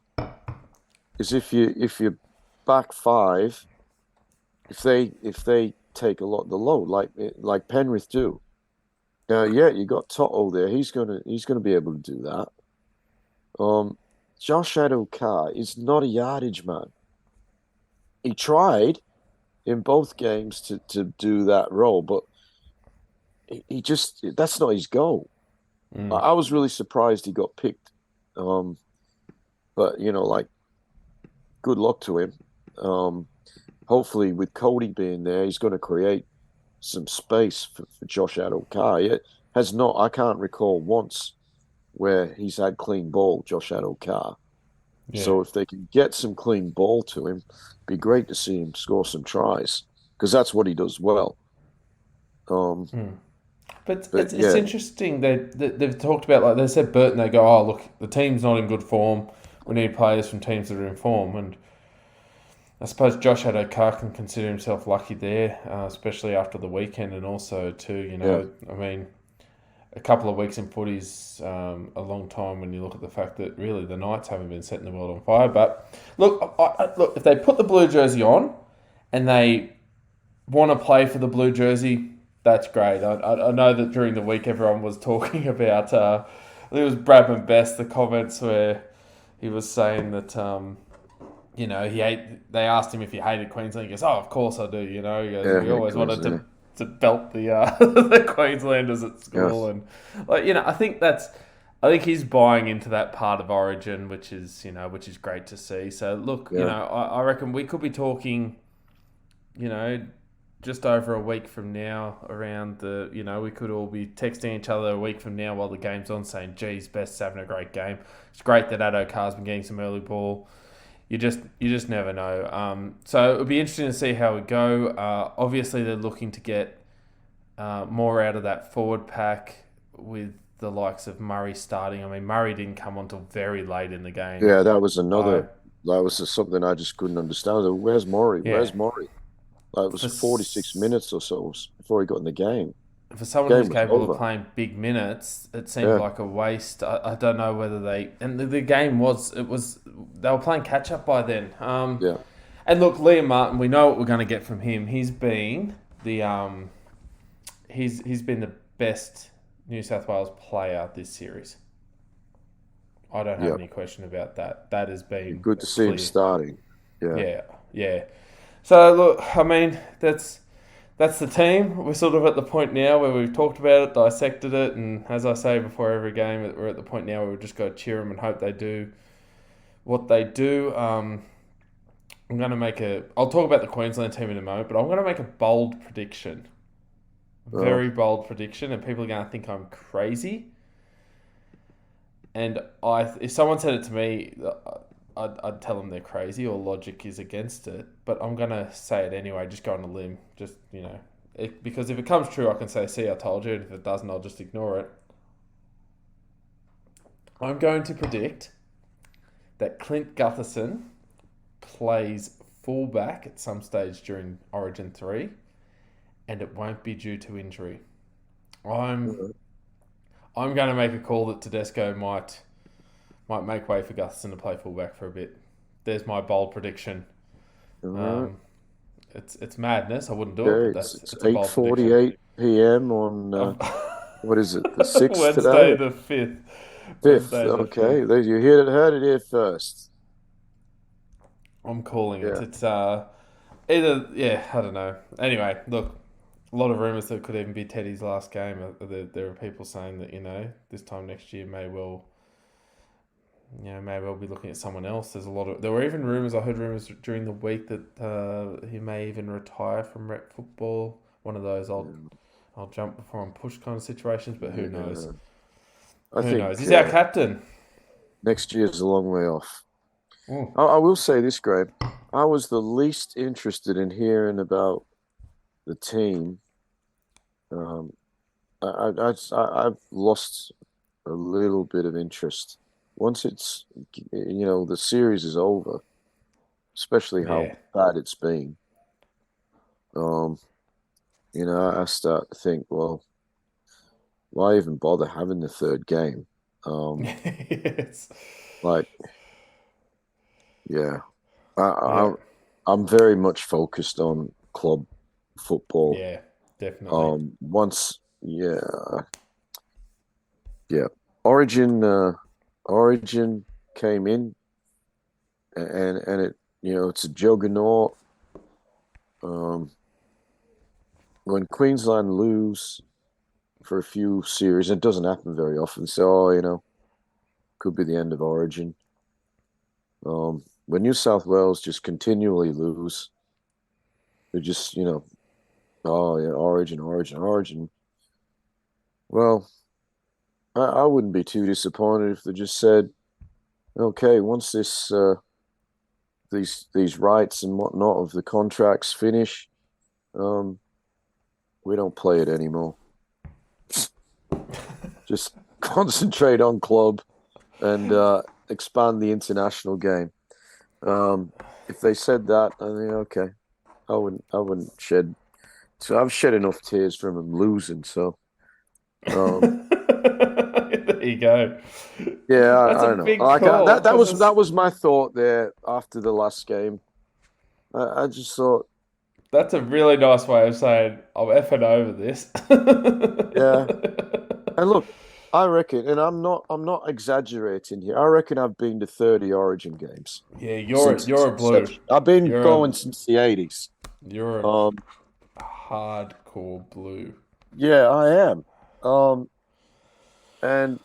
is if you back five, if they take a lot of the load, like Penrith do. Yeah, you got Toto there. He's gonna be able to do that. Josh Adokar is not a yardage man. He tried in both games to do that role, but he just that's not his goal. I was really surprised he got picked. But like good luck to him. Hopefully with Cody being there, he's going to create some space for Josh Adokar. It has not. I can't recall once where he's had clean ball, Josh Adokar. Yeah. So if they can get some clean ball to him, it'd be great to see him score some tries because that's what he does well. But it's interesting they've talked about, like they said, Burton, they go, oh, look, the team's not in good form. We need players from teams that are in form. And I suppose Josh Adokar can consider himself lucky there, especially after the weekend and also too, I mean, a couple of weeks in footy's a long time when you look at the fact that really the Knights haven't been setting the world on fire. But look, look, if they put the blue jersey on and they want to play for the blue jersey, that's great. I know that during the week everyone was talking about, I think it was Bradman Best, the comments where he was saying that, they asked him if he hated Queensland. He goes, oh, of course I do, He goes, we always wanted to belt the the Queenslanders at school. Yes. And, I think he's buying into that part of Origin, which is great to see. So, look, I reckon we could be talking, just over a week from now around we could all be texting each other a week from now while the game's on saying, geez, Best's having a great game. It's great that Adokar's been getting some early ball. You just never know. So it'll be interesting to see how we go. Obviously, they're looking to get more out of that forward pack with the likes of Murray starting. I mean, Murray didn't come on till very late in the game. Yeah, that was something I just couldn't understand. Where's Murray? Yeah. Where's Murray? It was 46 minutes or so before he got in the game. For someone who's capable of playing big minutes, it seemed like a waste. I don't know whether the game they were playing catch up by then. And look, Liam Martin, we know what we're going to get from him. He's been he's been the best New South Wales player this series. I don't have Yeah, any question about that. That has been good to see him clear. starting. Yeah, Yeah, yeah. So look, I mean, that's the team. We're sort of at the point now where we've talked about it, dissected it, and as I say before every game, we're at the point now where we've just got to cheer them and hope they do what they do. I'm going to make a. I'll talk about the Queensland team in a moment, but I'm going to make a bold prediction. uh, Very bold prediction, and people are going to think I'm crazy. And if someone said it to me, I'd tell them they're crazy or logic is against it. But I'm gonna say it anyway. Just go on a limb. Just because if it comes true, I can say, "See, I told you." And if it doesn't, I'll just ignore it. I'm going to predict that Clint Gutherson plays fullback at some stage during Origin 3, and it won't be due to injury. I'm I'm going to make a call that Tedesco might make way for Gutherson to play fullback for a bit. There's my bold prediction. uh, Um, it's madness. I wouldn't do it, but okay. it's It's a eight bold prediction. 48 p.m. on what is it? The sixth today, Wednesday the 5th. fifth. Wednesday the Okay, 5th. you heard it here first. I'm calling it. Yeah, It's either, yeah, I don't know. Anyway, look, a lot of rumours that it could even be Teddy's last game. There are people saying that, this time next year may well be looking at someone else. There were even rumours, I heard rumours during the week that he may even retire from rep football. One of those I'll jump before I'm pushed kind of situations, but who knows? yeah. I Who think knows? He's our captain. next year's a long way off. Mm. I will say this, Graham. I was the least interested in hearing about the team. Um, I've lost a little bit of interest once the series is over, especially how Yeah. bad it's been. Um, I start to think, well, why even bother having the third game? Yes. Like, yeah, I, Yeah. I I'm very much focused on club football. Yeah. Definitely. Once, yeah, yeah, Origin, Origin came in, and it's a juggernaut. Um, when Queensland lose for a few series, it doesn't happen very often. So, could be the end of Origin. When New South Wales just continually lose, they just, oh yeah, Origin, Origin, Origin. Well, I wouldn't be too disappointed if they just said, okay, once these rights and whatnot of the contracts finish, um, we don't play it anymore. Just concentrate on club and expand the international game. If they said that, I think okay, I wouldn't shed. So I've shed enough tears from them losing. So There you go. yeah, That's I a don't know. big Like call that because was it's that was my thought there after the last game. I just thought, that's a really nice way of saying I'm effing over this. yeah. And look, I reckon, and I'm not exaggerating here. I reckon I've been to 30 Origin games Yeah, since its you're a blue. inception. I've been You're going a since the 80s. you're a Um, hardcore blue. yeah, I am. And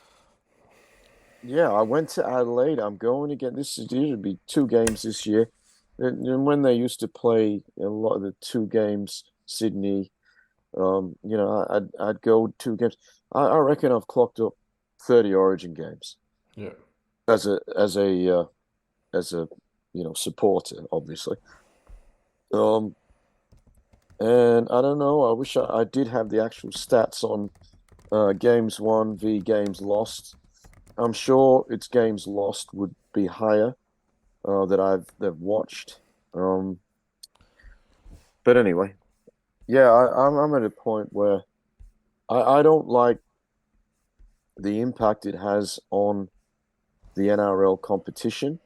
yeah, I went to Adelaide. I'm going again. This is it'll be two games this year. And when they used to play a lot of the two games, Sydney, I'd go two games. I reckon I've clocked up 30 Origin games Yeah. as a supporter, obviously. Um, and I don't know. I wish I did have the actual stats on games won v games lost. I'm sure its games lost would be higher that they've watched. But anyway, yeah, I'm at a point where I don't like the impact it has on the NRL competition.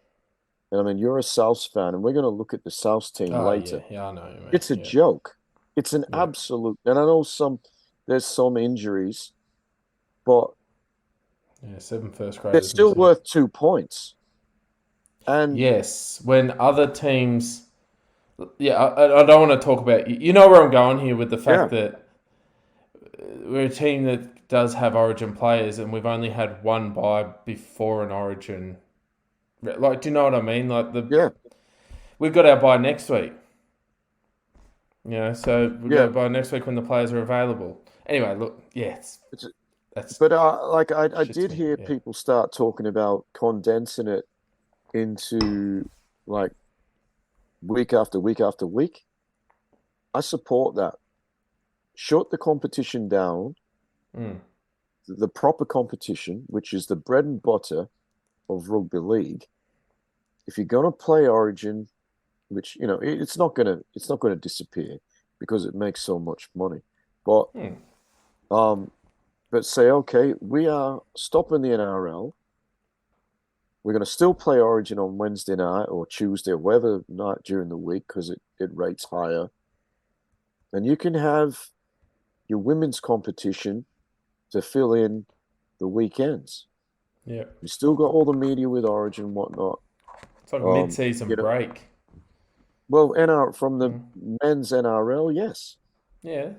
And I mean, you're a Souths fan, and we're going to look at the Souths team Oh yeah, later. yeah, I know what you mean. It's a Yeah. joke. It's an Yeah. absolute, and I know there's some injuries, but Yeah, 7 first they're graders and still 2. worth 2 points. And Yes, when other teams, yeah, I don't want to talk about. You know where I'm going here with the yeah, fact that we're a team that does have Origin players, and we've only had one bye before an Origin. Like, do you know what I mean? Like yeah, we've got our bye next week. So we've got yeah. our bye next week when the players are available. Anyway, look, yeah, It's, that's but I shits did me. hear Yeah, people start talking about condensing it into like week after week after week. I support that. Shut the competition down, mm. the proper competition, which is the bread and butter of rugby league. If you're gonna play Origin, which it's not gonna disappear because it makes so much money. But Mm. um, but say okay, we are stopping the NRL. We're going to still play Origin on Wednesday night or Tuesday or whatever night during the week because it rates higher. And you can have your women's competition to fill in the weekends. Yeah, You still got all the media with Origin and whatnot. it's like a Um, mid-season you know, break. well, from the Mm. men's NRL, yes. Yeah,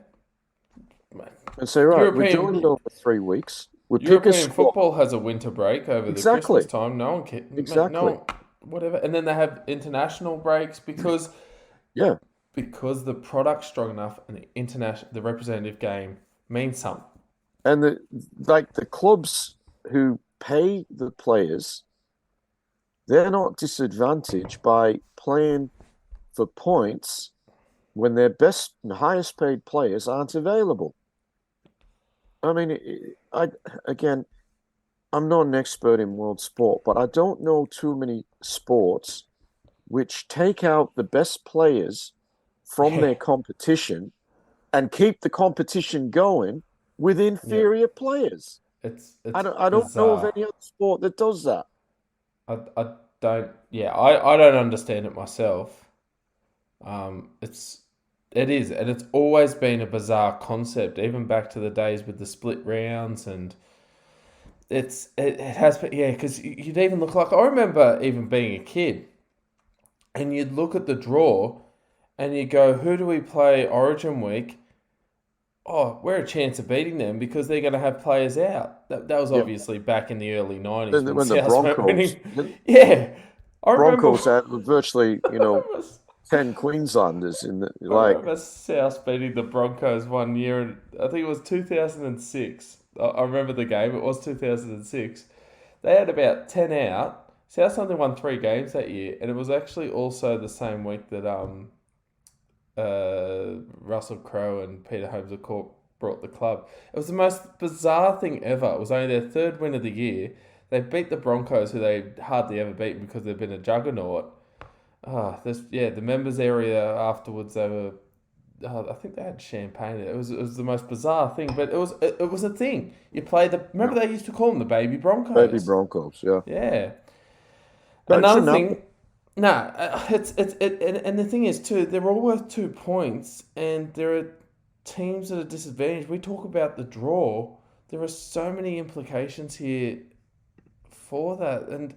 And say, right, we're doing it European over 3 weeks. We pick a European squad. football has a winter break over the Christmas Exactly. time. No one Exactly. no, whatever. And then they have international breaks Yeah. because the product's strong enough and the representative game means something. And the clubs who pay the players, they're not disadvantaged by playing for points when their best and highest paid players aren't available. I mean, again, I'm not an expert in world sport, but I don't know too many sports which take out the best players from Yeah, their competition and keep the competition going with yeah. inferior players. I It's don't know of bizarre. any other sport that does that. I don't. Yeah, I don't understand it myself. It is, and it's always been a bizarre concept, even back to the days with the split rounds, and it has been, yeah, because you'd even look like, I remember even being a kid, and you'd look at the draw, and you go, who do we play Origin week? Oh, we're a chance of beating them because they're going to have players out. That was Yeah, obviously back in the early 90s when when the South weren't Broncos, winning. Yeah, I remember. Broncos had virtually, I remember 10 Queenslanders in the I like, remember South beating the Broncos one year, and I think it was 2006. I remember the game. It was 2006. They had about 10 out. South only won 3 games that year, and it was actually also the same week that Russell Crowe and Peter Holmes brought the club. It was the most bizarre thing ever. It was only their third win of the year. They beat the Broncos, who they hardly ever beat because they've been a juggernaut. The members area afterwards, they were. I think they had champagne. It was the most bizarre thing, but it was a thing. You play yeah, remember they used to call them the baby baby Broncos. Broncos. Yeah, Yeah. but it Another shouldn't happen. thing, and the thing is too, they're all worth 2 points, and there are teams that are disadvantaged. We talk about the draw. There are so many implications here for that, and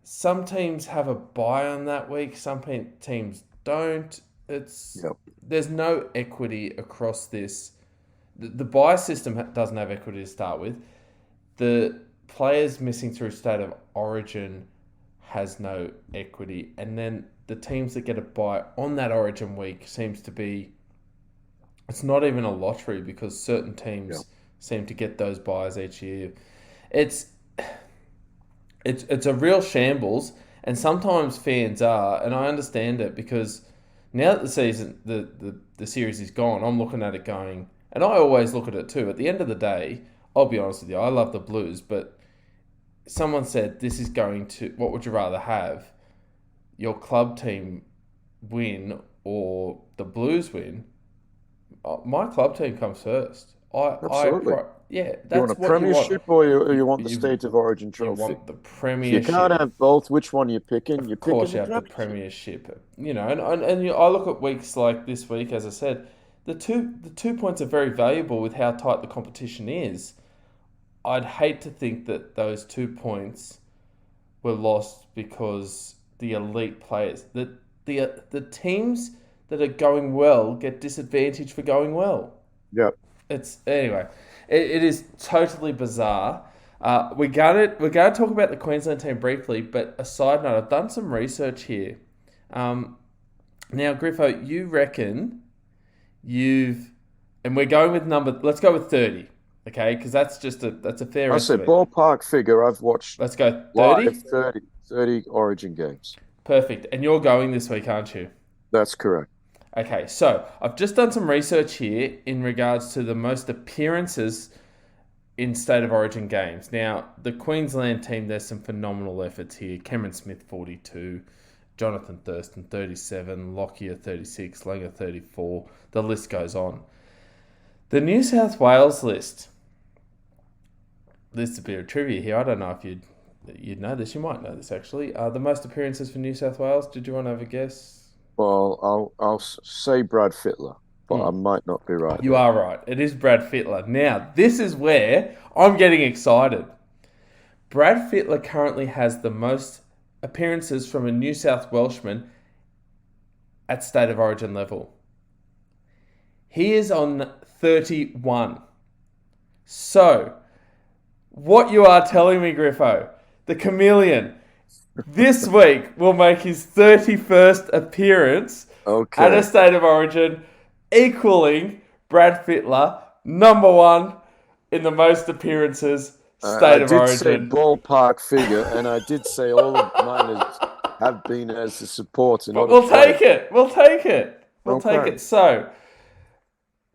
some teams have a bye on that week. Some teams don't. Yeah, There's no equity across this. The bye system doesn't have equity to start with. The players missing through state of origin has no equity, and then the teams that get a bye on that origin week seems to be. It's not even a lottery because certain yeah, teams seem to get those buys each year. It's it's a real shambles, and sometimes fans are, and I understand it because now that the series is gone, I'm looking at it going, and I always look at it too. At the end of the day, I'll be honest with you, I love the Blues, but someone said this is going to. What would you rather have? Your club team win or the Blues win? My club team comes first. absolutely. Yeah, You want that's a what you want. premiership or You, you want the you state of origin you trophy? want the If you can't premiership. have both, which one are you picking? You're Of picking course, the you have the premiership. premiership. I look at weeks like this week, as I said, the 2 points are very valuable with how tight the competition is. I'd hate to think that those 2 points were lost because the elite players, the teams that are going well get disadvantaged for going well. Yeah. It's anyway. It is totally bizarre. We're gonna talk about the Queensland team briefly, but a side note, I've done some research here. Now, Griffo, you reckon and we're going with number. Let's go with 30, okay? Because that's a fair I said estimate. ballpark figure. I've watched Let's go 30. live 30 Origin games. Perfect. And you're going this week, aren't you? That's correct. Okay, so I've just done some research here in regards to the most appearances in State of Origin games. Now, the Queensland team, there's some phenomenal efforts here. Cameron Smith, 42. Jonathan Thurston, 37. Lockyer, 36. Langer, 34. The list goes on. The New South Wales list. This is a bit of trivia here. I don't know if you'd know this. You might know this, actually. The most appearances for New South Wales. Did you want to have a guess? Well, I'll say Brad Fittler, but I might not be right. You are right. It is Brad Fittler. Now, this is where I'm getting excited. Brad Fittler currently has the most appearances from a New South Welshman at State of Origin level. He is on 31. So, what you are telling me, Griffo, the Chameleon, this week will make his 31st appearance at a State of Origin, equaling Brad Fittler, number one in the most appearances State of Origin. I did say ballpark figure, and I did say all of mine have been as a support. We'll take it. We'll take it. So,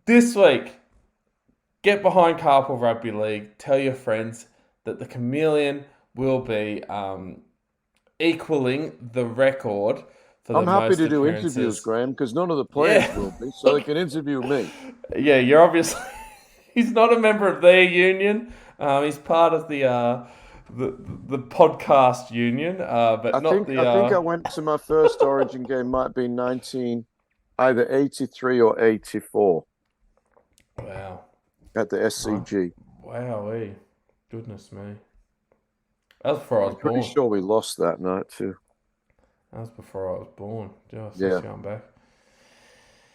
this week, get behind Carpool Rugby League. Tell your friends that the Chameleon will be equaling the record for the most. I'm happy to do interviews, Graham, because none of the players will be, so they can interview me. Yeah, you're obviously. He's not a member of their union. He's part of the podcast union, but I think I went to my first Origin game. Might be either 83 or 84. Wow. At the SCG. Wowee. Goodness me. That was before I was born. Pretty sure we lost that night too. That was before I was born. Just going back.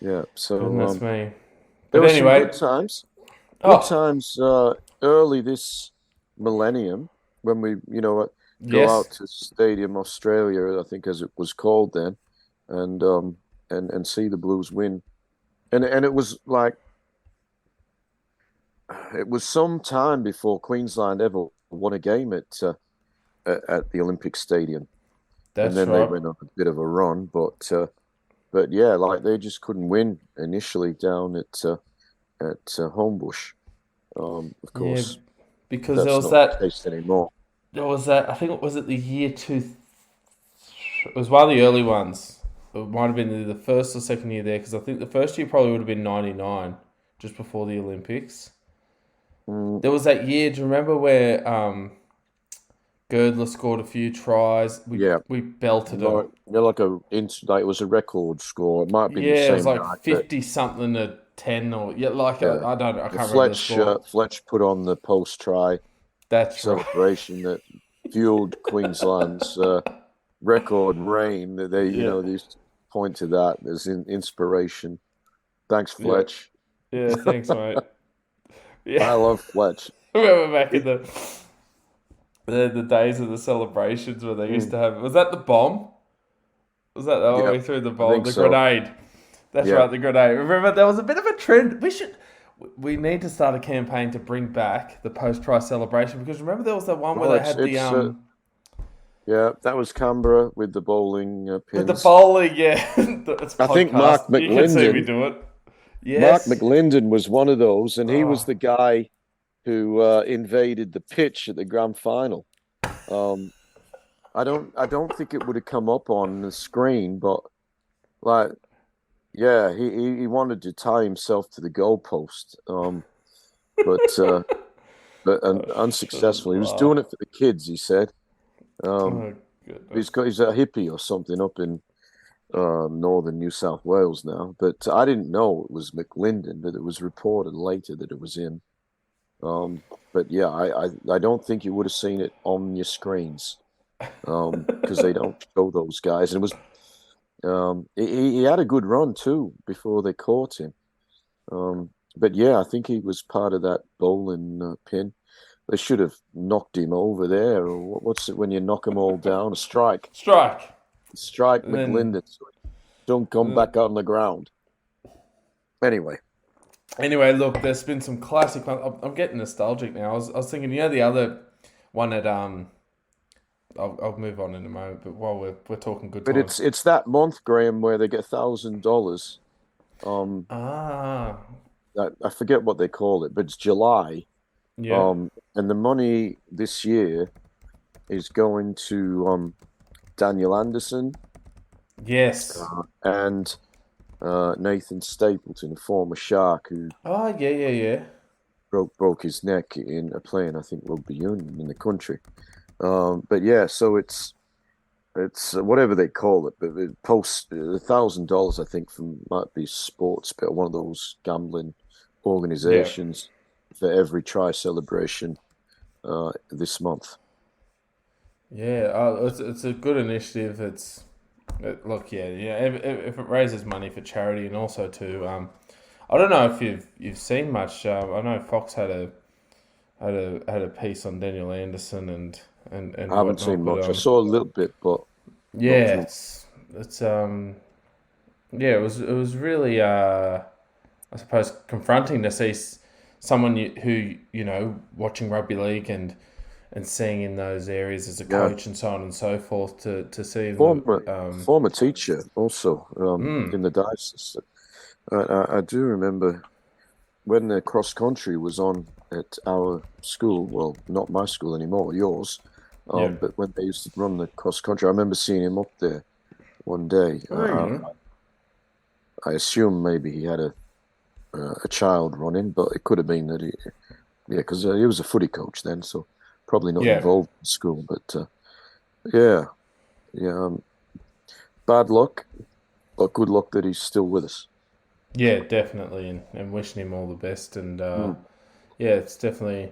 Yeah. So goodness me. There were anyway, some good times. Good times early this millennium when we, go out to Stadium Australia, I think as it was called then, and see the Blues win, and it was like. It was some time before Queensland ever won a game at the Olympic Stadium. That's and then right. They went on a bit of a run, but yeah, like they just couldn't win initially down at Homebush. Of course, yeah, because there was that case anymore. There was that. I think it was the year two. It was one of the early ones. It might have been the first or second year there, because I think the first year probably would have been 99, just before the Olympics. There was that year, do you remember where Girdler scored a few tries? We belted them. It was a record score. It might be the same. It was like 50-something to 10 or... I can't remember the score. Fletch put on the post-try celebration that fueled Queensland's record reign. They used to point to that as inspiration. Thanks, Fletch. Yeah, thanks, mate. Yeah. I love Fletch. I remember back in the days of the celebrations where they used to have... Was that the bomb? Was that where we threw the bomb? The grenade. That's right, the grenade. Remember, there was a bit of a trend. We need to start a campaign to bring back the post-try celebration, because remember there was that one where they had the... Yeah, that was Canberra with the bowling pins. With the bowling, yeah. I think Mark McLinden... You can see me do it. Yes. Mark McLinden was one of those, and he was the guy who invaded the pitch at the grand final. I don't think it would have come up on the screen, but he wanted to tie himself to the goalpost, but unsuccessful. He was doing it for the kids, he said. He's a hippie or something up in northern New South Wales now, but I didn't know it was McLinden, but it was reported later that it was him. But yeah, I don't think you would have seen it on your screens, because they don't show those guys. And it was he had a good run too before they caught him. But yeah, I think he was part of that bowling pin. They should have knocked him over there, or what's it when you knock them all down? A strike. Strike. Strike And then, McLinden. So he don't come back on the ground. Anyway, anyway, look, there's been some classic ones. I'm getting nostalgic now. I was thinking, the other one at I'll move on in a moment, but while we're talking good but times. it's that month, Graham, where they get $1,000. Um, Ah, I forget what they call it, but it's July. yeah. And the money this year is going to Daniel Anderson Yes. and Nathan Stapleton, a former Shark who Oh, yeah. broke his neck in playing, I think, rugby union in the country. But yeah, so it's whatever they call it, but it posts $1,000, I think, from might be sports, but one of those gambling Yeah. organizations for every try celebration this month. Yeah, it's a good initiative. Look, yeah. If it raises money for charity and also to, I don't know if you've seen much. I know Fox had a piece on Daniel Anderson and I haven't whatnot, seen but much. I saw a little bit, but not yeah, too. it's yeah, it was really I suppose confronting to see someone who watching rugby league and seeing in those areas as a Yeah, coach and so on and so forth to see the former teacher also in the diocese. I do remember when the cross country was on at our school. Well, not my school anymore, yours. yeah. But when they used to run the cross country, I remember seeing him up there one day. Mm. I assume maybe he had a child running, but it could have been that yeah, because he was a footy coach then, so probably not Yeah, involved in school. But yeah, yeah, bad luck, but good luck that he's still with us. yeah, definitely, and wishing him all the best. And Mm. yeah, it's definitely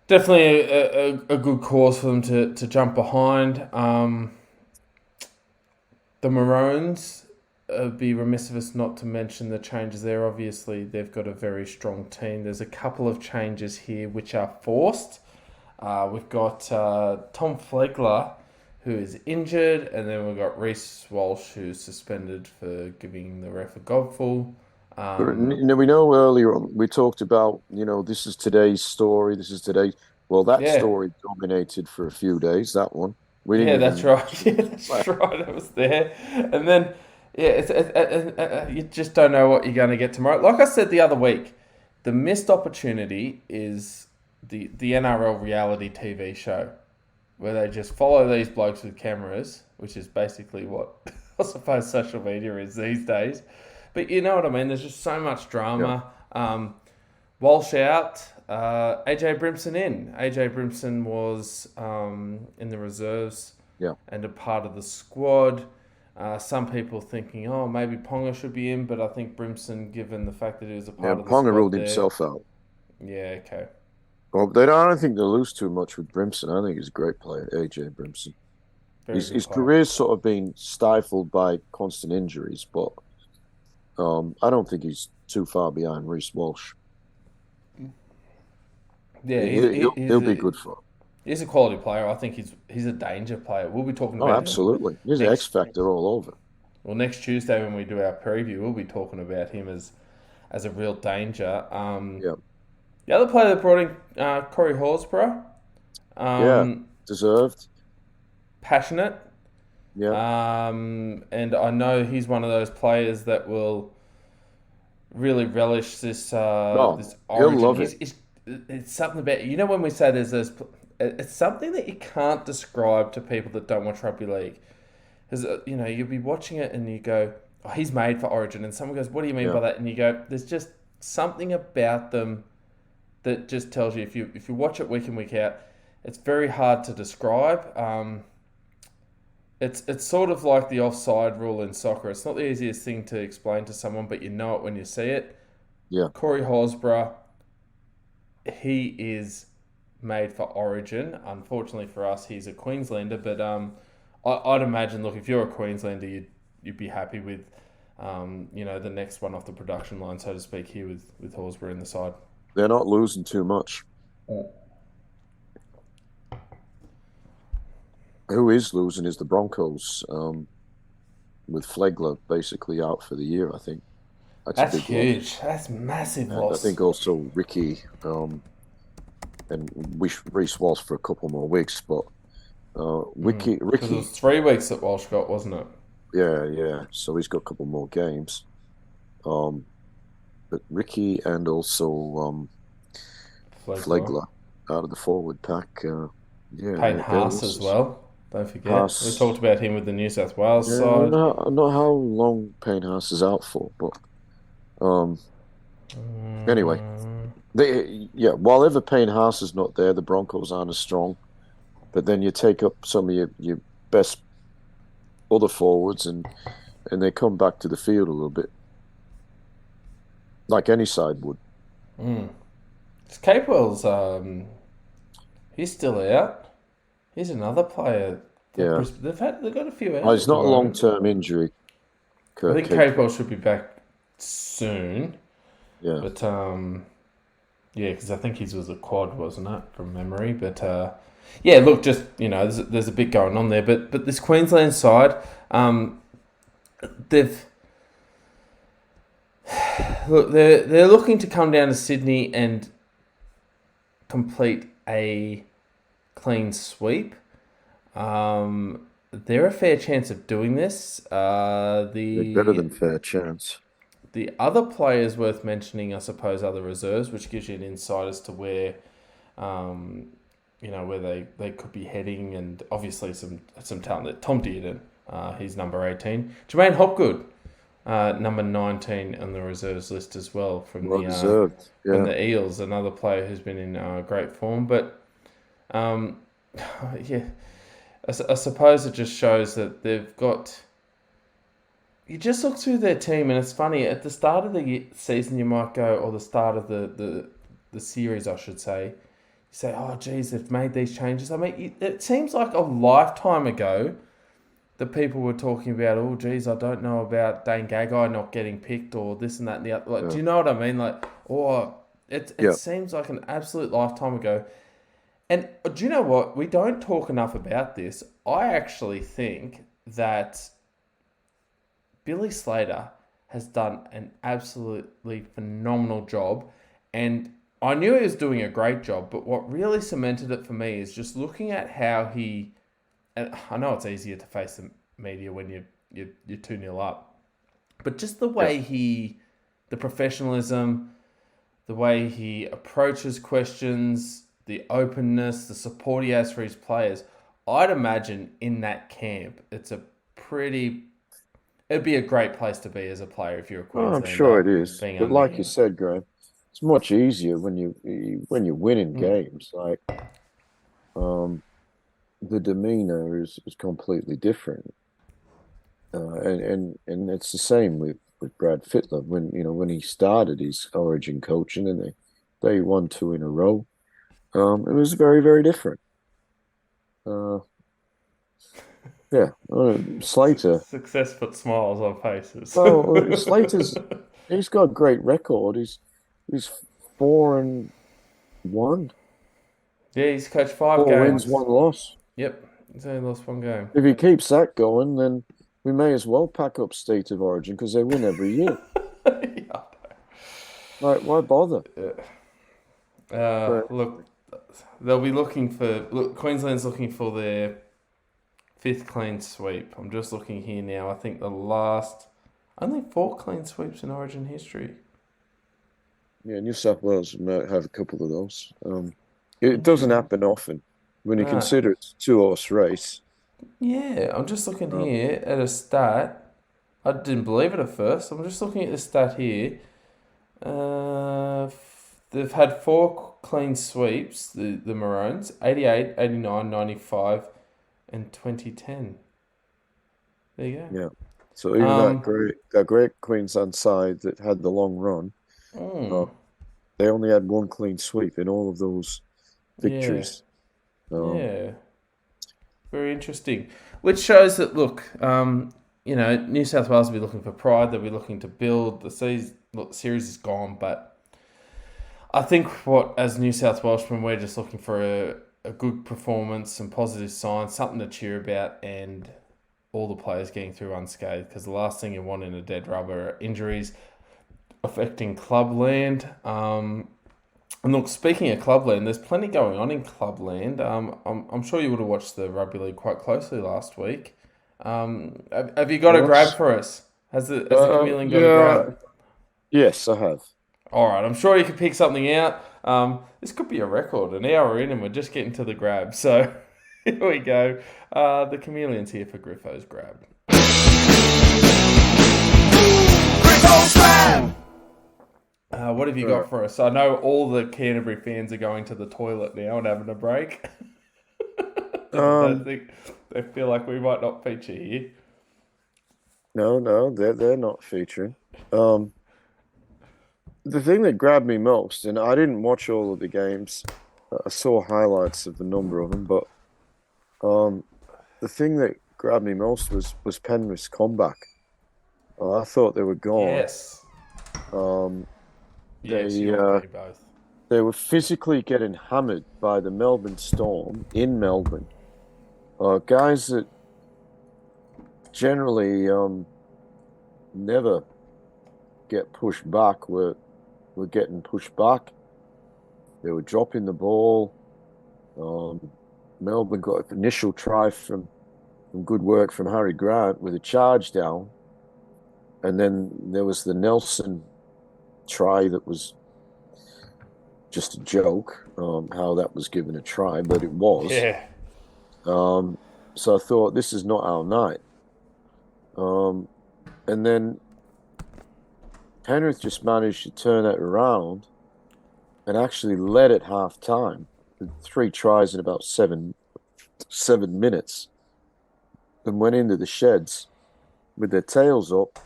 a good cause for them to jump behind. The Maroons, be remiss of us not to mention the changes there. Obviously, they've got a very strong team. There's a couple of changes here which are forced. We've got Tom Flegler, who is injured, and then we've got Reece Walsh, who's suspended for giving the ref a gobful. We know earlier on we talked about, this is today's story. This is today. Well, that Yeah, story dominated for a few days. That one we didn't yeah, that's even. right. Yeah, that's right. I was there, and then yeah, you just don't know what you're going to get tomorrow. Like I said the other week, the missed opportunity is the NRL reality TV show where they just follow these blokes with cameras, which is basically what I suppose social media is these days. But you know what I mean? There's just so much Yeah, drama. Walsh out, AJ Brimson in. AJ Brimson was in the reserves yeah, and a part of the squad. Some people thinking, oh, maybe Ponga should be in, but I think Brimson, given the fact that he was a yeah. part of the Ponga squad ruled there, himself out. yeah, okay. Well, they don't. I don't think they'll lose too much with Brimson. I think he's a great player, AJ Brimson. Very His good his player. career's sort of been stifled by constant injuries, but I don't think he's too far behind Reece Walsh. Yeah, He'll be good for him. he's a quality player. I think he's a danger player. We'll be talking Oh, about him absolutely. He's an X next factor all over. next Tuesday when we do our preview. We'll be talking about him as a real danger. Yeah, The other player that brought in Corey Horsburgh, yeah, um, deserved. passionate, Yeah, and I know he's one of those players that will really relish this no, he'll origin. love it. It's something about when we say it's something that you can't describe to people that don't watch rugby league. Because you'll be watching it and you go, oh, he's made for Origin, and someone goes, what do you mean Yeah, by that? And you go, there's just something about them that just tells you if you watch it week in week out, it's very hard to describe. It's sort of like the offside rule in soccer. It's not the easiest thing to explain to someone, but you know it when you see it. yeah, Corey Horsburgh, he is made for Origin. Unfortunately for us, he's a Queenslander, but I'd imagine, look, if you're a Queenslander, you'd be happy with, the next one off the production line, so to speak, here with Horsburgh in the side. They're not losing too much. Who is losing is the Broncos, with Flegler basically out for the year, I think. That's a big loss. huge. That's massive And I loss. think also Ricky and Reece Walsh for a couple more weeks, but Because it Ricky, was 3 weeks that Walsh got, wasn't it? yeah. So he's got a couple more games. Um, but Ricky and also Flegler. Flegler out of the forward pack. Yeah, Payne they're Haas as losses. well. Don't forget. We Haas. talked about him with the New South Wales Yeah, side. I don't know how long Payne Haas is out for, but um, anyway, while ever Payne Haas is not there, the Broncos aren't as strong. But then you take up some of your best other forwards and they come back to the field a little bit, like any side would. Capewell's, he's still out. He's another player. Yeah. They've got a few out Oh, at it's the not a moment. long-term injury, I think Kate. Capewell should be back soon. Yeah. But yeah, because I think his was a quad, wasn't it, from memory? But yeah, look, just there's a bit going on there. But this Queensland side, they've look they're looking to come down to Sydney and complete a clean sweep. They're a fair chance of doing this. They're better than fair chance. The other players worth mentioning, I suppose, are the reserves, which gives you an insight as to where, where they could be heading, and obviously some talent. Tom Dearden, he's number 18. Jermaine Hopgood, number 19 on the reserves list as well Well deserved. from Yeah. the Eels, another player who's been in great form. But yeah, I suppose it just shows that they've got. You just look through their team, and it's funny. At the start of the season, you might go, or the start of the series, I should say. You say, "Oh, geez, they've made these changes." I mean, it seems like a lifetime ago that people were talking about, "Oh, geez, I don't know about Dane Gagai not getting picked, or this and that and the other." Like, Yeah. do you know what I mean? Like, or it Yeah. seems like an absolute lifetime ago. And do you know what? We don't talk enough about this. I actually think that Billy Slater has done an absolutely phenomenal job, and I knew he was doing a great job, but what really cemented it for me is just looking at how he. And I know it's easier to face the media when you're 2-0 up, but just the way the professionalism, the way he approaches questions, the openness, the support he has for his players. I'd imagine in that camp, it'd be a great place to be as a player if you're a Oh, I'm Queenslander sure it is. being But under like you him. said, Graham, it's much easier when you're winning games. Like the demeanor is completely different. And it's the same with Brad Fittler when he started his Origin coaching and they won 2 in a row. It was very, very different. Uh, yeah, Slater. Success puts smiles on faces. Well, he's got a great record. He's 4-1, Yeah, he's coached 5 4 wins, games. 1 loss. Yep, he's only lost 1 game. If he keeps that going, then we may as well pack up State of Origin because they win every year. Yeah. Like, why bother? But Look, they'll be looking for. Look, Queensland's looking for their 5th clean sweep. I'm just looking here now. I think only 4 clean sweeps in Origin history. yeah, New South Wales might have a couple of those. It doesn't happen often when you No. consider it's a 2-horse race. Yeah, I'm just looking Um, here at a stat. I didn't believe it at first. I'm just looking at the stat here. They've had 4 clean sweeps, the Maroons, 88, 89, 95, and 2010. There you go. Yeah. So even Um, that great Queensland side that had the long run, mm, uh, they only had one clean sweep in all of those Yeah, victories. yeah. Very interesting. Which shows that, look, New South Wales will be looking for pride. They'll be looking to build. The series is gone, but I think as New South Welshmen, we're just looking for a good performance, some positive signs, something to cheer about, and all the players getting through unscathed. Because the last thing you want in a dead rubber are injuries affecting clubland. And look, speaking of clubland, there's plenty going on in clubland. I'm sure you would have watched the rugby league quite closely last week. Have you got a grab for us? Has the Chameleon got a Yeah, grab? yes, I have. All right, I'm sure you can pick something out. This could be a record. An hour in, and we're just getting to the grab. So here we go. The Chameleon's here for Griffo's grab. Griffo's grab. What have you got for us? I know all the Canterbury fans are going to the toilet now and having a break. I don't think they feel like we might not feature here. No, they're not featuring. The thing that grabbed me most, and I didn't watch all of the games. I saw highlights of a number of them, but the thing that grabbed me most was Penrith's comeback. I thought they were gone. Yes. Yes, both. They were physically getting hammered by the Melbourne Storm in Melbourne. Guys that generally never get pushed back were getting pushed back. They were dropping the ball. Melbourne got an initial try from good work from Harry Grant with a charge down. And then there was the Nelson try that was just a joke, how that was given a try, but it was. Yeah. So I thought, this is not our night. And then Penrith just managed to turn it around and actually led at half time with 3 tries in about 7 minutes and went into the sheds with their tails up,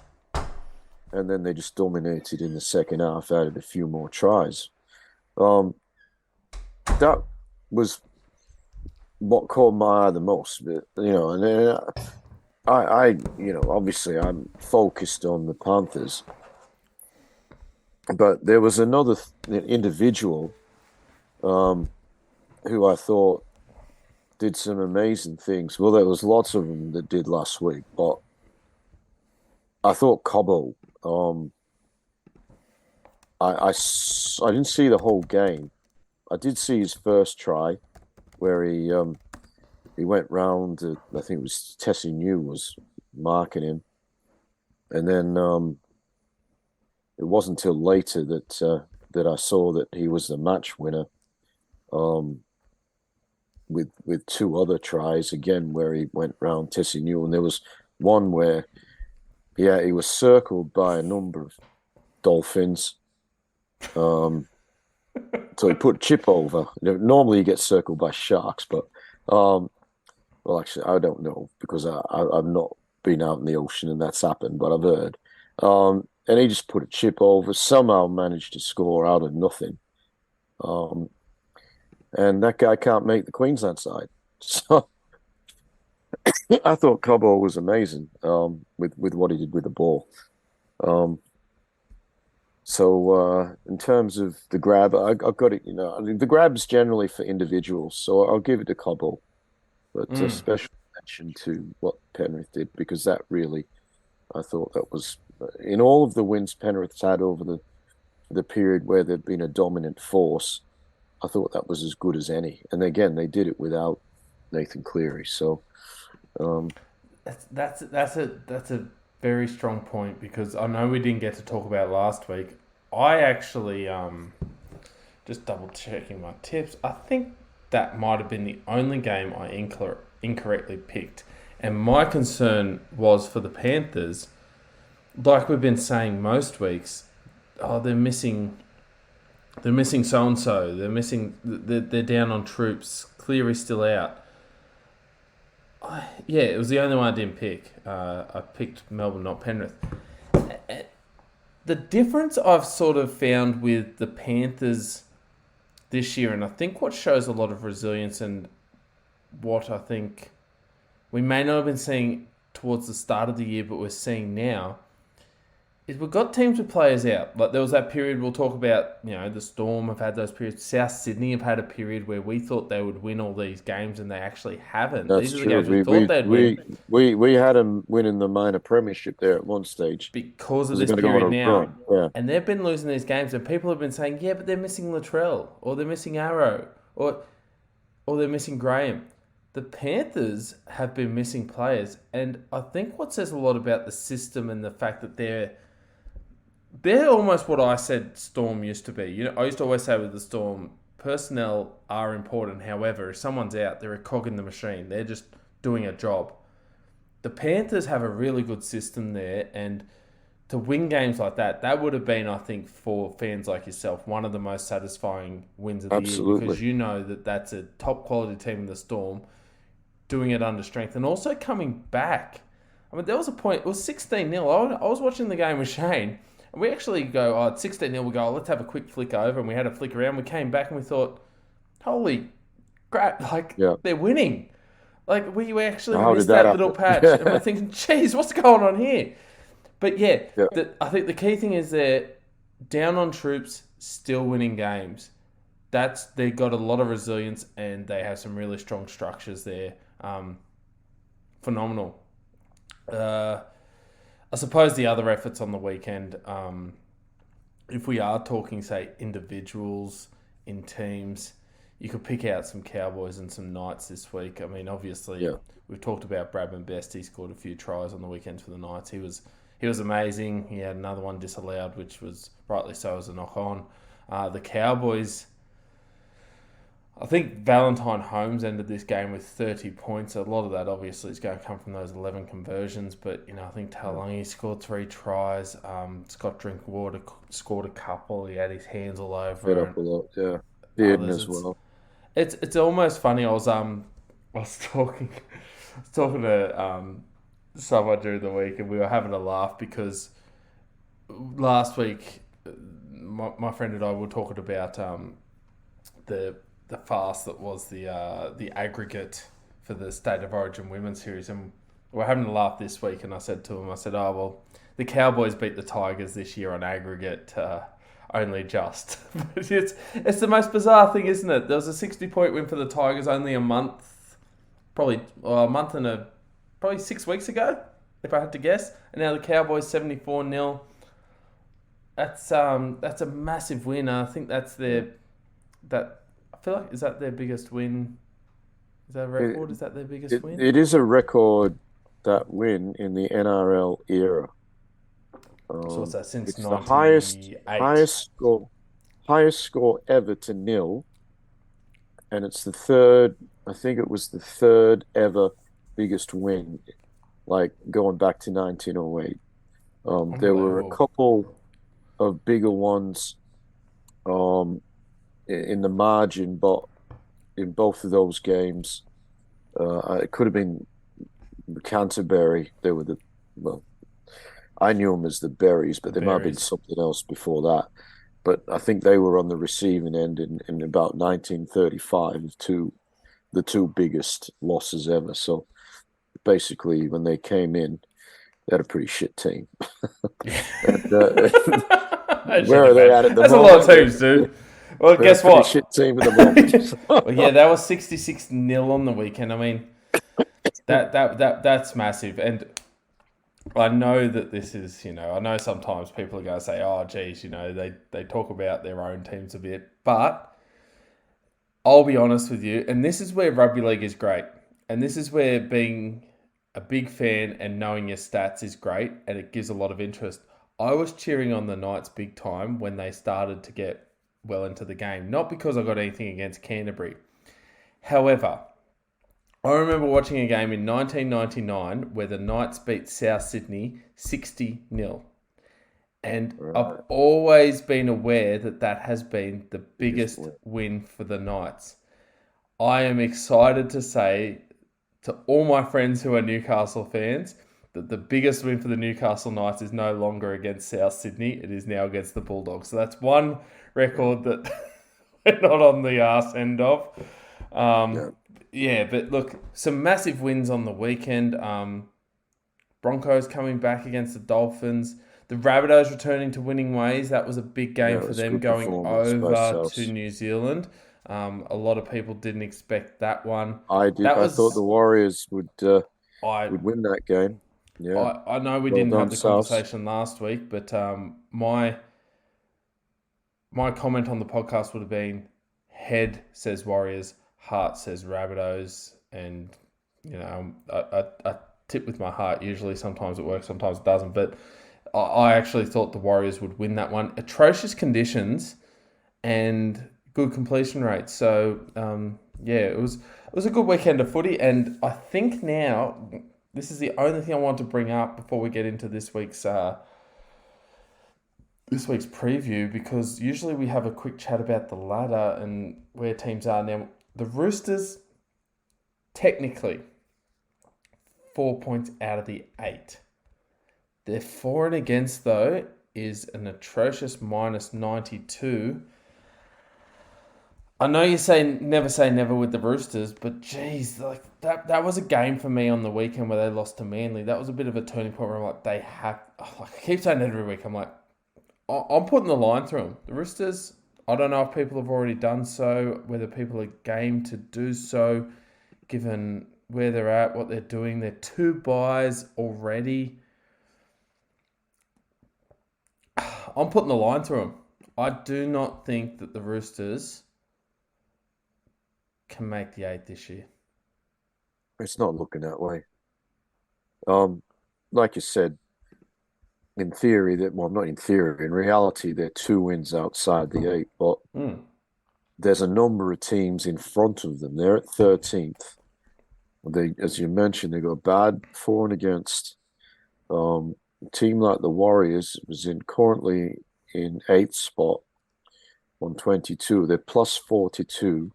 and then they just dominated in the second half, added a few more tries. That was what caught my eye the most, but, and then I obviously I'm focused on the Panthers, but there was another individual who I thought did some amazing things. Well, there was lots of them that did last week, but I thought Cobbo. I didn't see the whole game. I did see his first try, where he went round. I think it was Tessie New was marking him, and then it wasn't until later that I saw that he was the match winner. With 2 other tries again, where he went round Tessie New, and there was one where, he was circled by a number of dolphins. So he put Chip over. Normally he gets circled by sharks, but well, actually, I don't know, because I've not been out in the ocean and that's happened, but I've heard. And he just put a Chip over, somehow managed to score out of nothing. And that guy can't make the Queensland side. So I thought Cobbo was amazing with what he did with the ball. So in terms of the grab, I've got it. I mean, the grab's generally for individuals, so I'll give it to Cobbo. But a special mention to what Penrith did, because that really, I thought that was, in all of the wins Penrith's had over the period where they've been a dominant force, I thought that was as good as any. And again, they did it without Nathan Cleary. So that's a very strong point, because I know we didn't get to talk about it last week. I actually just double checking my tips. I think that might have been the only game I incorrectly picked. And my concern was for the Panthers, like we've been saying most weeks, they're missing so-and-so. They're down on troops. Cleary's still out. It was the only one I didn't pick. I picked Melbourne, not Penrith. The difference I've sort of found with the Panthers this year, and I think what shows a lot of resilience and what I think we may not have been seeing towards the start of the year, but we're seeing now, is we've got teams with players out. Like there was that period we'll talk about, the Storm have had those periods. South Sydney have had a period where we thought they would win all these games and they actually haven't. That's These are the true. games we thought they'd win. We had them winning the minor premiership there at one stage. Because of They're this gonna go period on a now. run. Yeah. And they've been losing these games and people have been saying, yeah, but they're missing Latrell or they're missing Arrow or they're missing Graham. The Panthers have been missing players, and I think what says a lot about the system and the fact that they're almost what I said Storm used to be. I used to always say with the Storm, personnel are important. However, if someone's out, they're a cog in the machine. They're just doing a job. The Panthers have a really good system there, and to win games like that would have been, I think, for fans like yourself, one of the most satisfying wins of the year, because you know that's a top quality team in the Storm doing it under strength and also coming back. I mean, there was a point, it was 16-0. I was watching the game with Shane, and we actually go, it's 16-0, we go, let's have a quick flick over, and we had a flick around, we came back and we thought, holy crap, they're winning. Like, we actually missed that little patch, and we're thinking, geez, what's going on here? But I think the key thing is they're down on troops, still winning games. They've got a lot of resilience, and they have some really strong structures there. Phenomenal. I suppose the other efforts on the weekend, if we are talking, say, individuals in teams, you could pick out some Cowboys and some Knights this week. I mean, obviously, we've talked about Bradman Best. He scored a few tries on the weekends for the Knights. He was amazing. He had another one disallowed, which was rightly so as a knock-on. The Cowboys, I think Valentine Holmes ended this game with 30 points. A lot of that obviously is going to come from those 11 conversions, but I think Talangi scored 3 tries. Scott Drinkwater scored a couple. He had his hands all over it. Up a lot, yeah. Bearden as well. It's almost funny. I was talking to someone during the week, and we were having a laugh because last week my friend and I were talking about the fast that was the aggregate for the State of Origin Women's Series, and we're having a laugh this week. And I said to him, the Cowboys beat the Tigers this year on aggregate only just. But it's the most bizarre thing, isn't it? There was a 60-point win for the Tigers only a month, probably 6 weeks ago, if I had to guess, and now the Cowboys 74-0. That's a massive win. I think I feel like, is that their biggest win? Is that a record? Is that their biggest win? It is a record, that win in the NRL era. So what's that, since it's 98? The highest score ever to nil, and it's the third. I think it was the third ever biggest win, like going back to 1908. There were a couple of bigger ones in the margin, but in both of those games, it could have been Canterbury. They were I knew them as the Berries, but there might have been something else before that. But I think they were on the receiving end in about 1935 of the two biggest losses ever. So basically, when they came in, they had a pretty shit team. And, where are they at the moment? That's a lot of teams, dude. Well, guess what? Shit team at the moment. Well, that was 66-0 on the weekend. I mean, that's massive. And I know that this is, I know sometimes people are going to say, oh, geez, they talk about their own teams a bit. But I'll be honest with you, and this is where rugby league is great. And this is where being a big fan and knowing your stats is great, and it gives a lot of interest. I was cheering on the Knights big time when they started to get well into the game. Not because I got anything against Canterbury. However, I remember watching a game in 1999 where the Knights beat South Sydney 60-0. And I've always been aware that has been the biggest win for the Knights. I am excited to say to all my friends who are Newcastle fans, the biggest win for the Newcastle Knights is no longer against South Sydney. It is now against the Bulldogs. So that's one record that we're not on the arse end of. But look, some massive wins on the weekend. Broncos coming back against the Dolphins. The Rabbitohs returning to winning ways. That was a big game for them going over to New Zealand. A lot of people didn't expect that one. I did. I thought the Warriors would win that game. Yeah, I know we didn't have the conversation last week, but my comment on the podcast would have been: head says Warriors, heart says Rabbitohs, and I tip with my heart. Usually, sometimes it works, sometimes it doesn't. But I actually thought the Warriors would win that one. Atrocious conditions and good completion rates. So it was a good weekend of footy, and I think now this is the only thing I want to bring up before we get into this week's preview, because usually we have a quick chat about the ladder and where teams are now. The Roosters, technically, 4 points out of the 8. Their for and against, though, is an atrocious -92. I know you say never with the Roosters, but geez, like that was a game for me on the weekend where they lost to Manly. That was a bit of a turning point where I'm like, I keep saying it every week. I'm like, I'm putting the line through them. The Roosters, I don't know if people have already done so, whether people are game to do so, given where they're at, what they're doing. They're 2 buys already. I'm putting the line through them. I do not think that the Roosters can make the 8 this year. It's not looking that way. Like you said, in theory, not in theory, in reality, they're 2 wins outside the 8, but there's a number of teams in front of them. They're at 13th. As you mentioned, they got a bad for and against. A team like the Warriors was currently in 8th spot on 22. They're plus 42.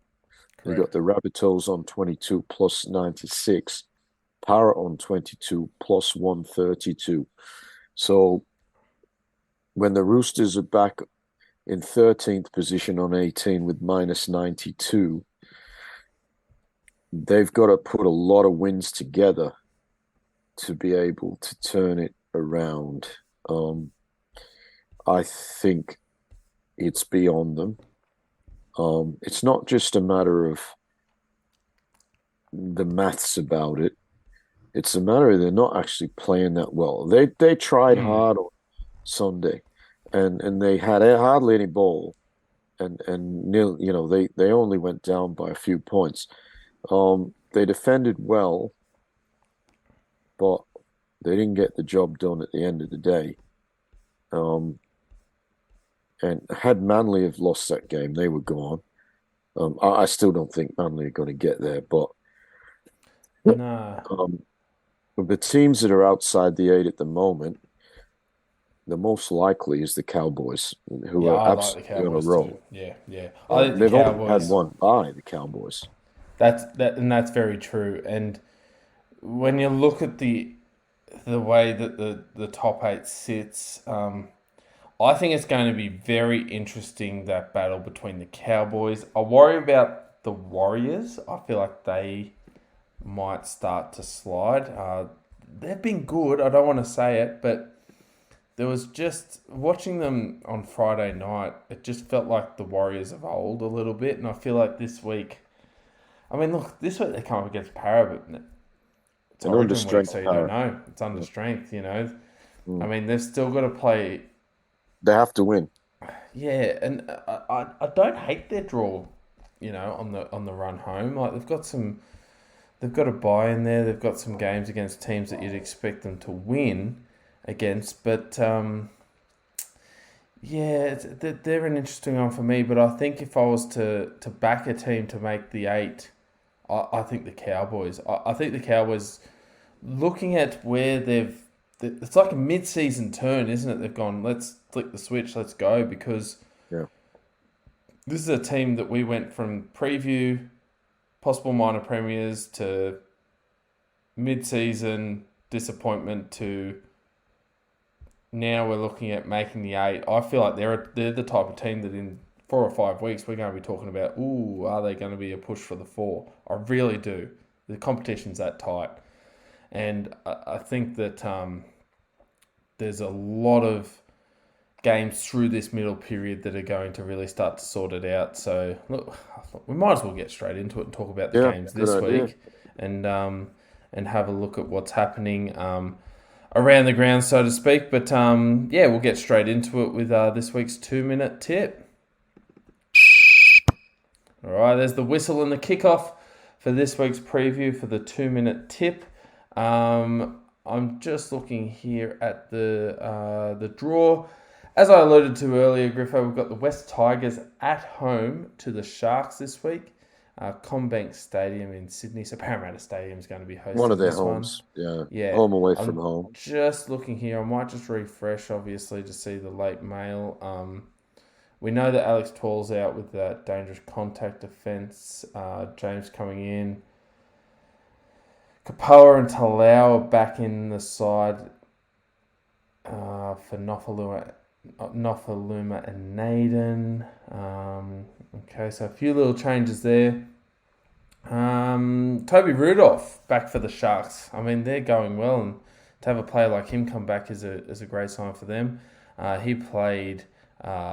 They got the Rabbitohs on 22 plus 96. Para on 22 plus 132. So when the Roosters are back in 13th position on 18 with -92, they've got to put a lot of wins together to be able to turn it around. I think it's beyond them. It's not just a matter of the maths about it. It's a matter of they're not actually playing that well. They tried hard on Sunday, and they had hardly any ball, and nil. They only went down by a few points. They defended well, but they didn't get the job done at the end of the day. And had Manly have lost that game, they were gone. I still don't think Manly are going to get there, but the teams that are outside the 8 at the moment, the most likely is the Cowboys, who are absolutely on a roll. Yeah. They've only had one bye, the Cowboys. That's very true. And when you look at the way that the top 8 sits, I think it's going to be very interesting, that battle between the Cowboys. I worry about the Warriors. I feel like they might start to slide. They've been good. I don't want to say it, but there was just watching them on Friday night, it just felt like the Warriors of old a little bit. And I feel like this week, this week they come up against Para, but it's an under strength, so you don't know. It's under strength, they've still got to play. They have to win. Yeah, and I don't hate their draw, on the run home. Like they've got a bye in there. They've got some games against teams that you'd expect them to win against. But they're an interesting one for me. But I think if I was to back a team to make the 8, I think the Cowboys. I think the Cowboys, looking at where it's like a mid-season turn, isn't it? They've gone, let's flick the switch, let's go, because this is a team that we went from preview, possible minor premiers, to mid-season, disappointment to now we're looking at making the 8. I feel like they're the type of team that in 4 or 5 weeks we're going to be talking about, are they going to be a push for the 4? I really do. The competition's that tight. And I think that there's a lot of games through this middle period that are going to really start to sort it out. So, look, we might as well get straight into it and talk about the games this week and have a look at what's happening around the ground, so to speak. But, we'll get straight into it with this week's 2-minute tip. All right, there's the whistle and the kickoff for this week's preview for the 2-minute tip. I'm just looking here at the draw. As I alluded to earlier, Griffo, we've got the West Tigers at home to the Sharks this week. Combank Stadium in Sydney. So Parramatta Stadium is going to be hosting one of their this homes. one. Yeah, home away from home. Just looking here. I might just refresh, obviously, to see the late mail. We know that Alex Twall's out with that dangerous contact offence. James coming in. Kapoa and Talau are back in the side for Nofaluma and Naden. Okay, so a few little changes there. Toby Rudolph back for the Sharks. I mean, they're going well, and to have a player like him come back is a great sign for them. He played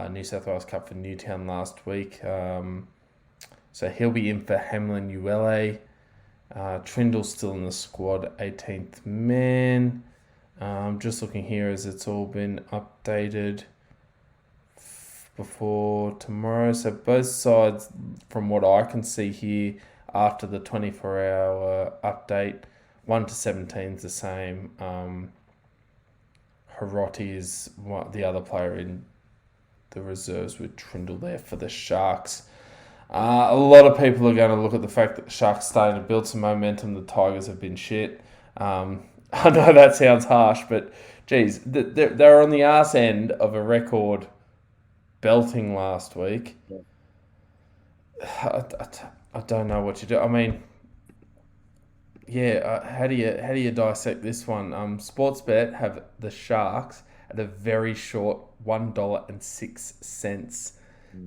New South Wales Cup for Newtown last week. So he'll be in for Hamlin Uele. Trindle's still in the squad, 18th man. Just looking here as it's all been updated before tomorrow. So both sides, from what I can see here, after the 24-hour update, 1 to 17 is the same. Hiroti is the other player in the reserves with Trindle there for the Sharks. A lot of people are going to look at the fact that the Sharks starting to build some momentum. The Tigers have been shit. I know that sounds harsh, but geez, they're on the arse end of a record belting last week. I don't know what you do. I mean, how do you dissect this one? Sportsbet have the Sharks at a very short $1.06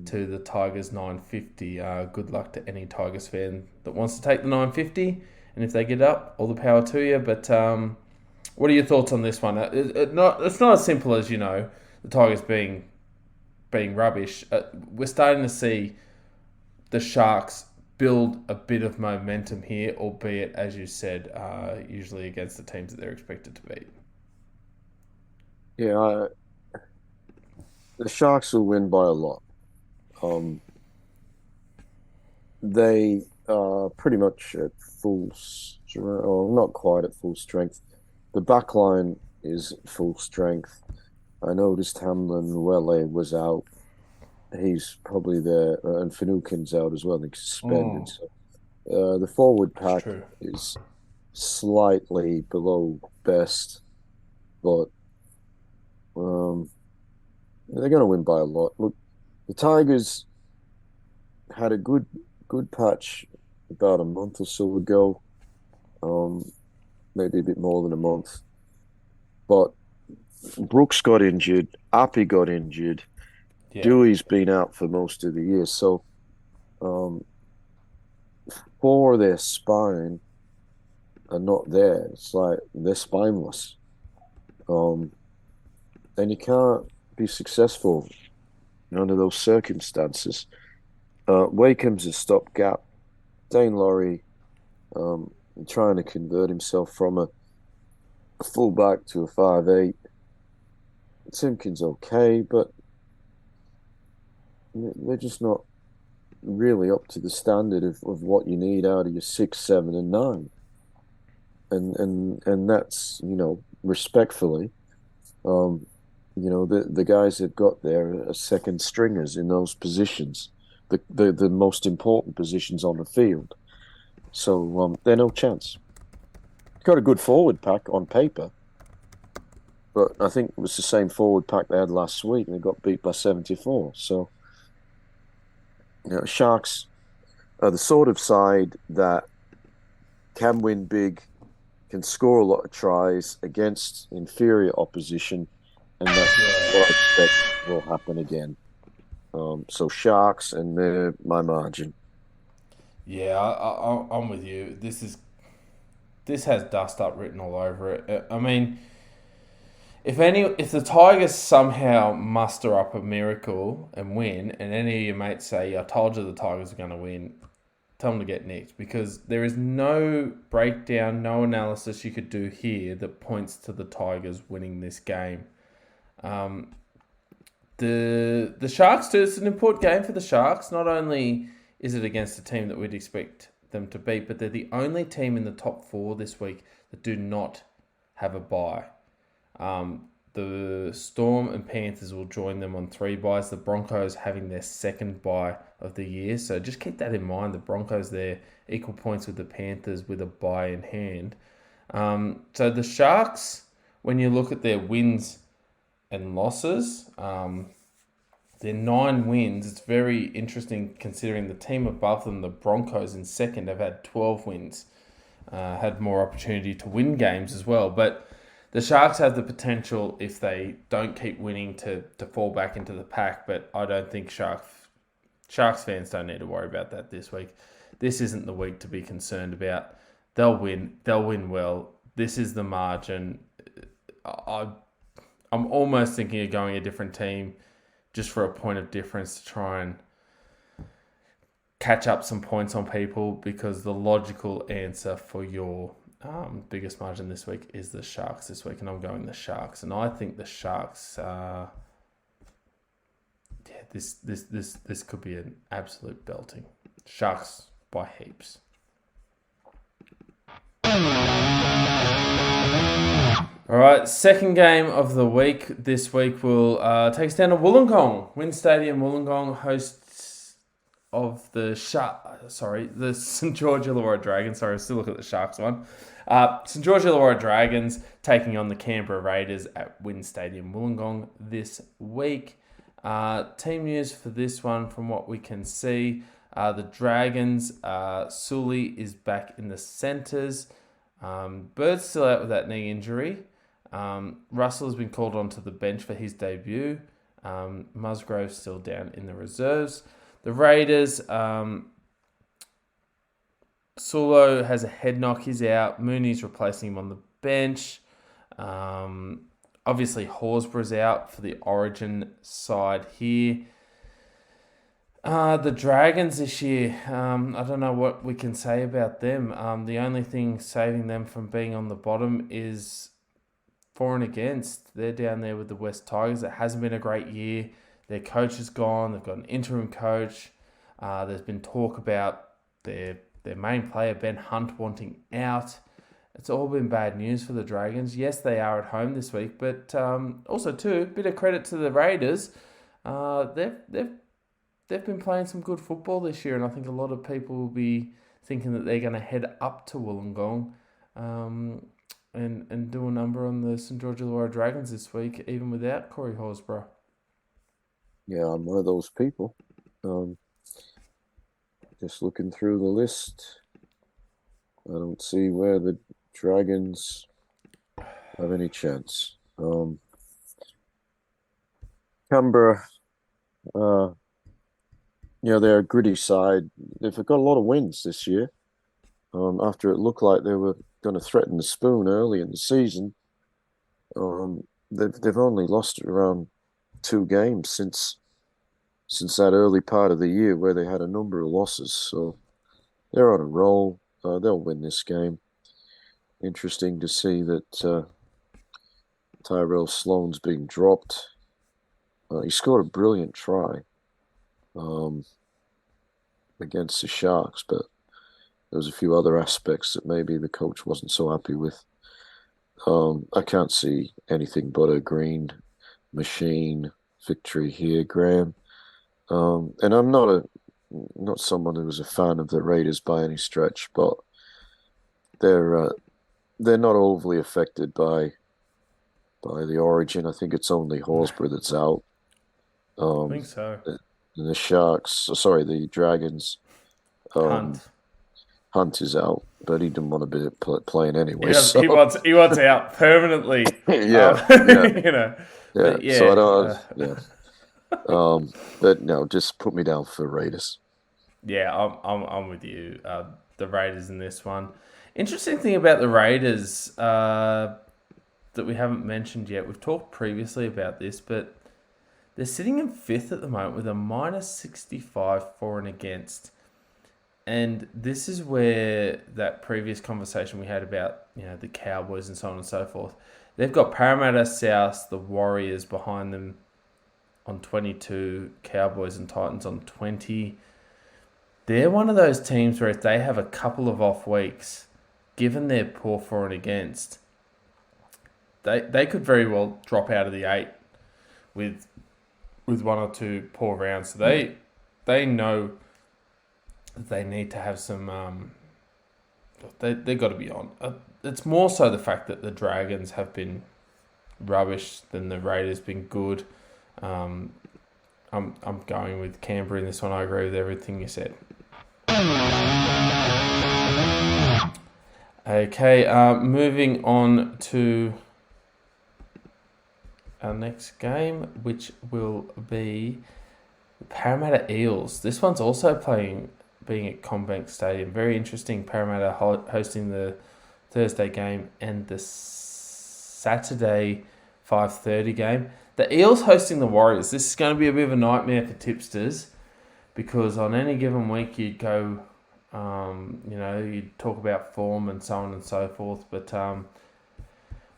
to the Tigers $9.50. Good luck to any Tigers fan that wants to take the $9.50, and if they get up, all the power to you. But what are your thoughts on this one? It's not as simple as, the Tigers being rubbish. We're starting to see the Sharks build a bit of momentum here, albeit, as you said, usually against the teams that they're expected to beat. Yeah, the Sharks will win by a lot. They are pretty much at full strength, or not quite at full strength. The back line is full strength. I noticed Hamlin Welle was out. He's probably there, and Finucane's out as well. They're suspended. So, the forward pack is slightly below best, but they're going to win by a lot. Look, the Tigers had a good patch about a month or so ago, maybe a bit more than a month. But Brooks got injured, Appy got injured, Dewey's been out for most of the year. So for their spine are not there. It's like they're spineless. And you can't be successful under those circumstances. Wakeham's a stopgap. Dane Laurie trying to convert himself from a fullback to a 5'8". Timkin's okay, but they're just not really up to the standard of what you need out of your 6, 7, and 9. And that's, respectfully, the guys they've got there are second stringers in those positions, the most important positions on the field. So they're no chance. Got a good forward pack on paper, but I think it was the same forward pack they had last week, and they got beat by 74. So, Sharks are the sort of side that can win big, can score a lot of tries against inferior opposition, and that's Yeah. what I expect will happen again. So Sharks and my margin. Yeah, I'm with you. This has dust up written all over it. I mean, if the Tigers somehow muster up a miracle and win, and any of your mates say, "I told you the Tigers are going to win," tell them to get nicked, because there is no breakdown, no analysis you could do here that points to the Tigers winning this game. Um, the Sharks too. It's an important game for the Sharks. Not only is it against a team that we'd expect them to beat, but they're the only team in the top four this week that do not have a bye. The Storm and Panthers will join them on 3 byes. The Broncos having their second bye of the year. So just keep that in mind. The Broncos there, equal points with the Panthers with a bye in hand. So the Sharks, when you look at their wins and losses, their 9 wins, it's very interesting considering the team above them, the Broncos in second, have had 12 wins. Had more opportunity to win games as well. But the Sharks have the potential, if they don't keep winning, to fall back into the pack. But I don't think Sharks fans don't need to worry about that this week. This isn't the week to be concerned about. They'll win. They'll win well. This is the margin. I'm almost thinking of going a different team just for a point of difference to try and catch up some points on people, because the logical answer for your biggest margin this week is the Sharks this week, and I'm going the Sharks, and I think the Sharks. This could be an absolute belting. Sharks by heaps. All right, second game of the week this week will take us down to Wollongong. Wynn Stadium, Wollongong, hosts of the St George Illawarra Dragons. Sorry, I still look at the Sharks one. St George Illawarra Dragons taking on the Canberra Raiders at Wynn Stadium, Wollongong this week. Team news for this one, from what we can see, the Dragons, Sully is back in the centres. Bird's still out with that knee injury. Russell has been called onto the bench for his debut. Musgrove's still down in the reserves. The Raiders, Sulo has a head knock, he's out. Mooney's replacing him on the bench. Obviously, Horsburgh's out for the Origin side here. The Dragons this year, I don't know what we can say about them. The only thing saving them from being on the bottom is for and against. They're down there with the West Tigers. It hasn't been a great year. Their coach is gone. They've got an interim coach. There's been talk about their main player, Ben Hunt, wanting out. It's all been bad news for the Dragons. Yes, they are at home this week, but also too, a bit of credit to the Raiders. They've been playing some good football this year, and I think a lot of people will be thinking that they're going to head up to Wollongong and do a number on the St George Illawarra Dragons this week, even without Corey Horsburgh. Yeah, I'm one of those people. Just looking through the list, I don't see where the Dragons have any chance. Canberra, they're a gritty side. They've got a lot of wins this year. After it looked like they were going to threaten the spoon early in the season, they've only lost around 2 games since that early part of the year where they had a number of losses. So they're on a roll. They'll win this game. Interesting to see that Tyrell Sloan's being dropped. He scored a brilliant try against the Sharks, but there was a few other aspects that maybe the coach wasn't so happy with. I can't see anything but a green machine victory here, Graham. And I'm not someone who was a fan of the Raiders by any stretch, but they're not overly affected by the Origin. I think it's only Horsburgh that's out. I think so. The Dragons. Hunt is out. but he didn't want to be playing He, anyway. does, So he wants out permanently. yeah, yeah, You know, yeah. but So I yeah. don't, yeah. But no, just put me down for Raiders. Yeah, I'm with you. The Raiders in this one. Interesting thing about the Raiders that we haven't mentioned yet. We've talked previously about this, but they're sitting in fifth at the moment with a -65 for and against. And this is where that previous conversation we had about the Cowboys and so on and so forth. They've got Parramatta South, the Warriors behind them on 22, Cowboys and Titans on 20. They're one of those teams where if they have a couple of off weeks, given their poor for and against, they could very well drop out of the 8 with one or two poor rounds. So they know that they need to have some. They got to be on. It's more so the fact that the Dragons have been rubbish than the Raiders been good. I'm going with Canberra in this one. I agree with everything you said. Okay, moving on to our next game, which will be Parramatta Eels. This one's also being at CommBank Stadium. Very interesting. Parramatta hosting the Thursday game and the Saturday 5:30 game. The Eels hosting the Warriors. This is going to be a bit of a nightmare for tipsters because on any given week you'd go, you'd talk about form and so on and so forth. But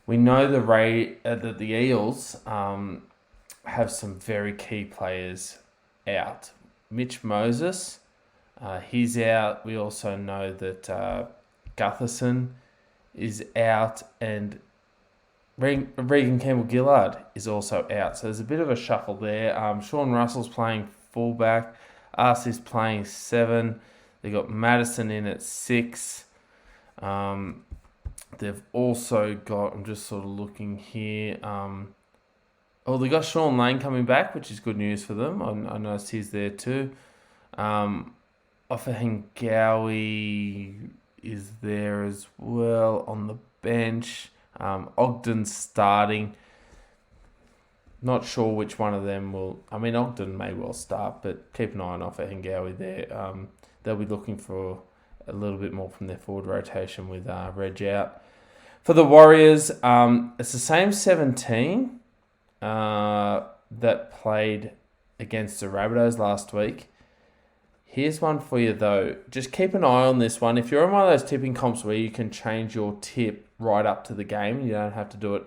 we know that the Eels have some very key players out. Mitch Moses, he's out. We also know that Gutherson is out and Regan Campbell-Gillard is also out. So there's a bit of a shuffle there. Sean Russell's playing fullback. Arce is playing 7. They got Madison in at 6. They've also got, I'm just sort of looking here. They got Sean Lane coming back, which is good news for them. I noticed he's there too. Offahengawi is there as well on the bench. Ogden's starting. Not sure which one of them will. I mean, Ogden may well start, but keep an eye on Offahengawi there. They'll be looking for a little bit more from their forward rotation with Reg out. For the Warriors, it's the same 17 that played against the Rabbitohs last week. Here's one for you, though. Just keep an eye on this one. If you're in one of those tipping comps where you can change your tip right up to the game, you don't have to do it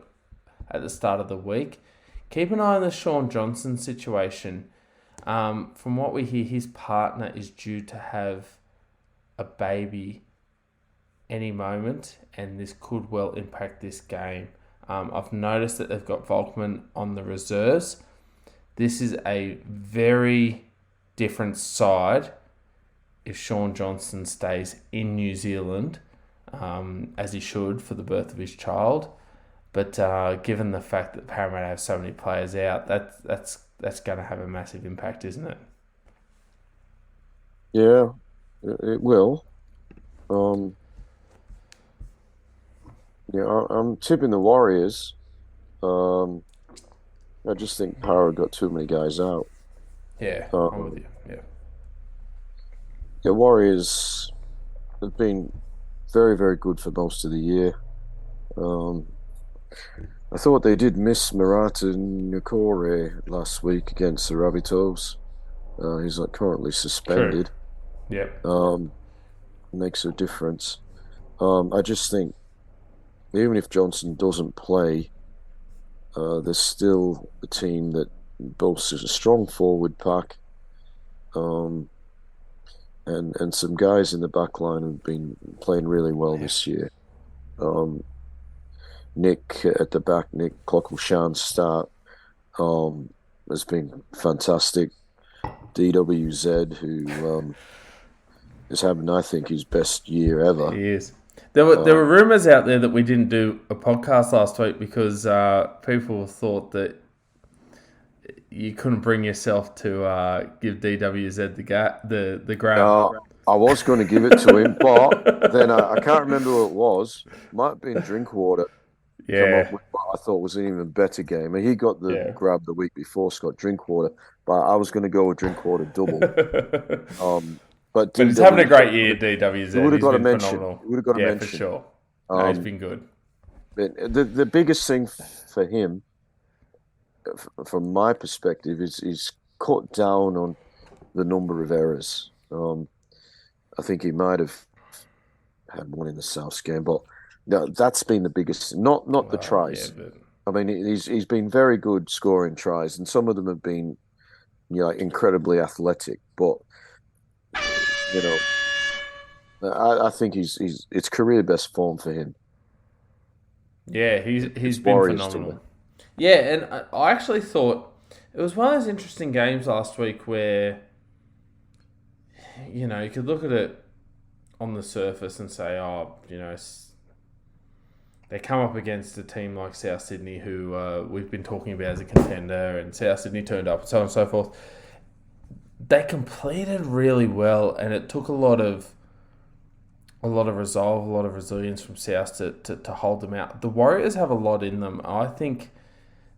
at the start of the week, keep an eye on the Sean Johnson situation. From what we hear, his partner is due to have a baby any moment, and this could well impact this game. I've noticed that they've got Volkman on the reserves. This is a very different side if Sean Johnson stays in New Zealand, as he should for the birth of his child. But given the fact that Parramatta have so many players out, that's going to have a massive impact, isn't it? Yeah, it will. I'm tipping the Warriors. I just think Para got too many guys out. Yeah, I'm with you. Yeah. The Warriors have been very, very good for most of the year. I thought they did miss Marata Nukore last week against the Rabbitohs. He's currently suspended. True. Yep. Makes a difference. I just think even if Johnson doesn't play, there's still a team that boasts a strong forward pack, and some guys in the back line have been playing really well this year. Nick at the back, Nick Clockleshan's start has been fantastic. DWZ, who is having, I think, his best year ever. He is. There were rumours out there that we didn't do a podcast last week because people thought that you couldn't bring yourself to give DWZ the grab. I was going to give it to him, but then I can't remember who it was. Might have been Drinkwater. Come up Yeah, with what I thought was an even better game. And he got the yeah. grab the week before, Scott Drinkwater, but I was going to go with Drinkwater double. But But he's having a DW, great year, DWZ. would have He's got a been mention. phenomenal. He would have got a Yeah, for mention. sure. No, he's Um, been good. the biggest thing for him, from my perspective, is he's cut down on the number of errors. I think he might have had one in the Souths game, but no, that's been the biggest. Not the Yeah, tries. but I mean, he's been very good scoring tries, and some of them have been, incredibly athletic. But you know, I think he's it's career best form for him. yeah, he's It's been Warriors to win. phenomenal. Yeah, and I actually thought it was one of those interesting games last week where you could look at it on the surface and say, oh, they come up against a team like South Sydney, who we've been talking about as a contender, and South Sydney turned up, and so on and so forth. They completed really well, and it took a lot of resolve, a lot of resilience from South to hold them out. The Warriors have a lot in them. I think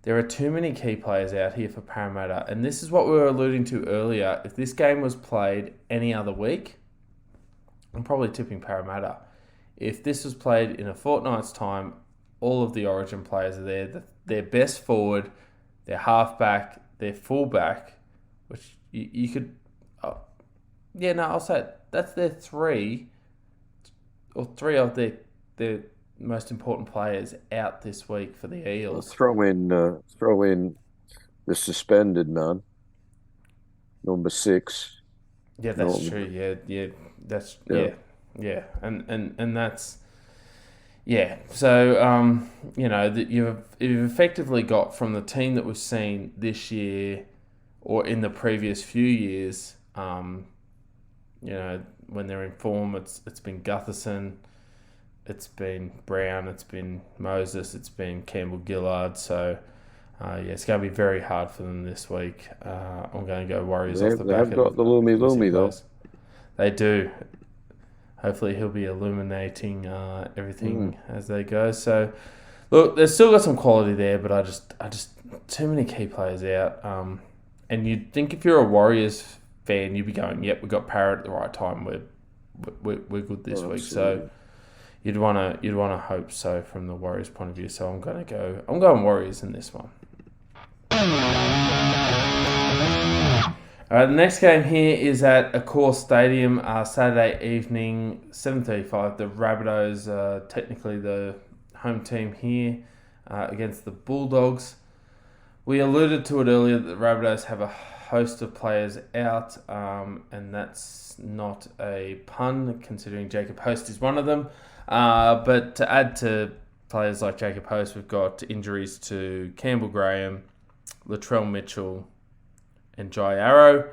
there are too many key players out here for Parramatta, and this is what we were alluding to earlier. If this game was played any other week, I'm probably tipping Parramatta. If this was played in a fortnight's time, all of the Origin players are there. Their best forward, their halfback, their fullback, which you could... I'll say it. That's their three of their most important players out this week for the Eels. Throw in the suspended man, number 6. Yeah, that's Norton. true. Yeah, that's Yeah. yeah, and that's So that you've effectively got from the team that we've seen this year or in the previous few years. When they're in form, it's been Gutherson, it's been Brown, it's been Moses, it's been Campbell Gillard. So it's going to be very hard for them this week. I'm going to go Warriors off the back. They've got the Loomy though. They do. Hopefully he'll be illuminating everything as they go. So, look, they've still got some quality there, but I just too many key players out. And you'd think if you're a Warriors fan, you'd be going, "Yep, we got Parrot at the right time. We're good this week." So you'd wanna hope so from the Warriors' point of view. So I'm going Warriors in this one. The next game here is at Accor Stadium, Saturday evening, 7:35. The Rabbitohs, technically the home team here, against the Bulldogs. We alluded to it earlier that the Rabbitohs have a host of players out, and that's not a pun, considering Jacob Host is one of them. But to add to players like Jacob Host, we've got injuries to Campbell Graham, Latrell Mitchell, and Jai Arrow.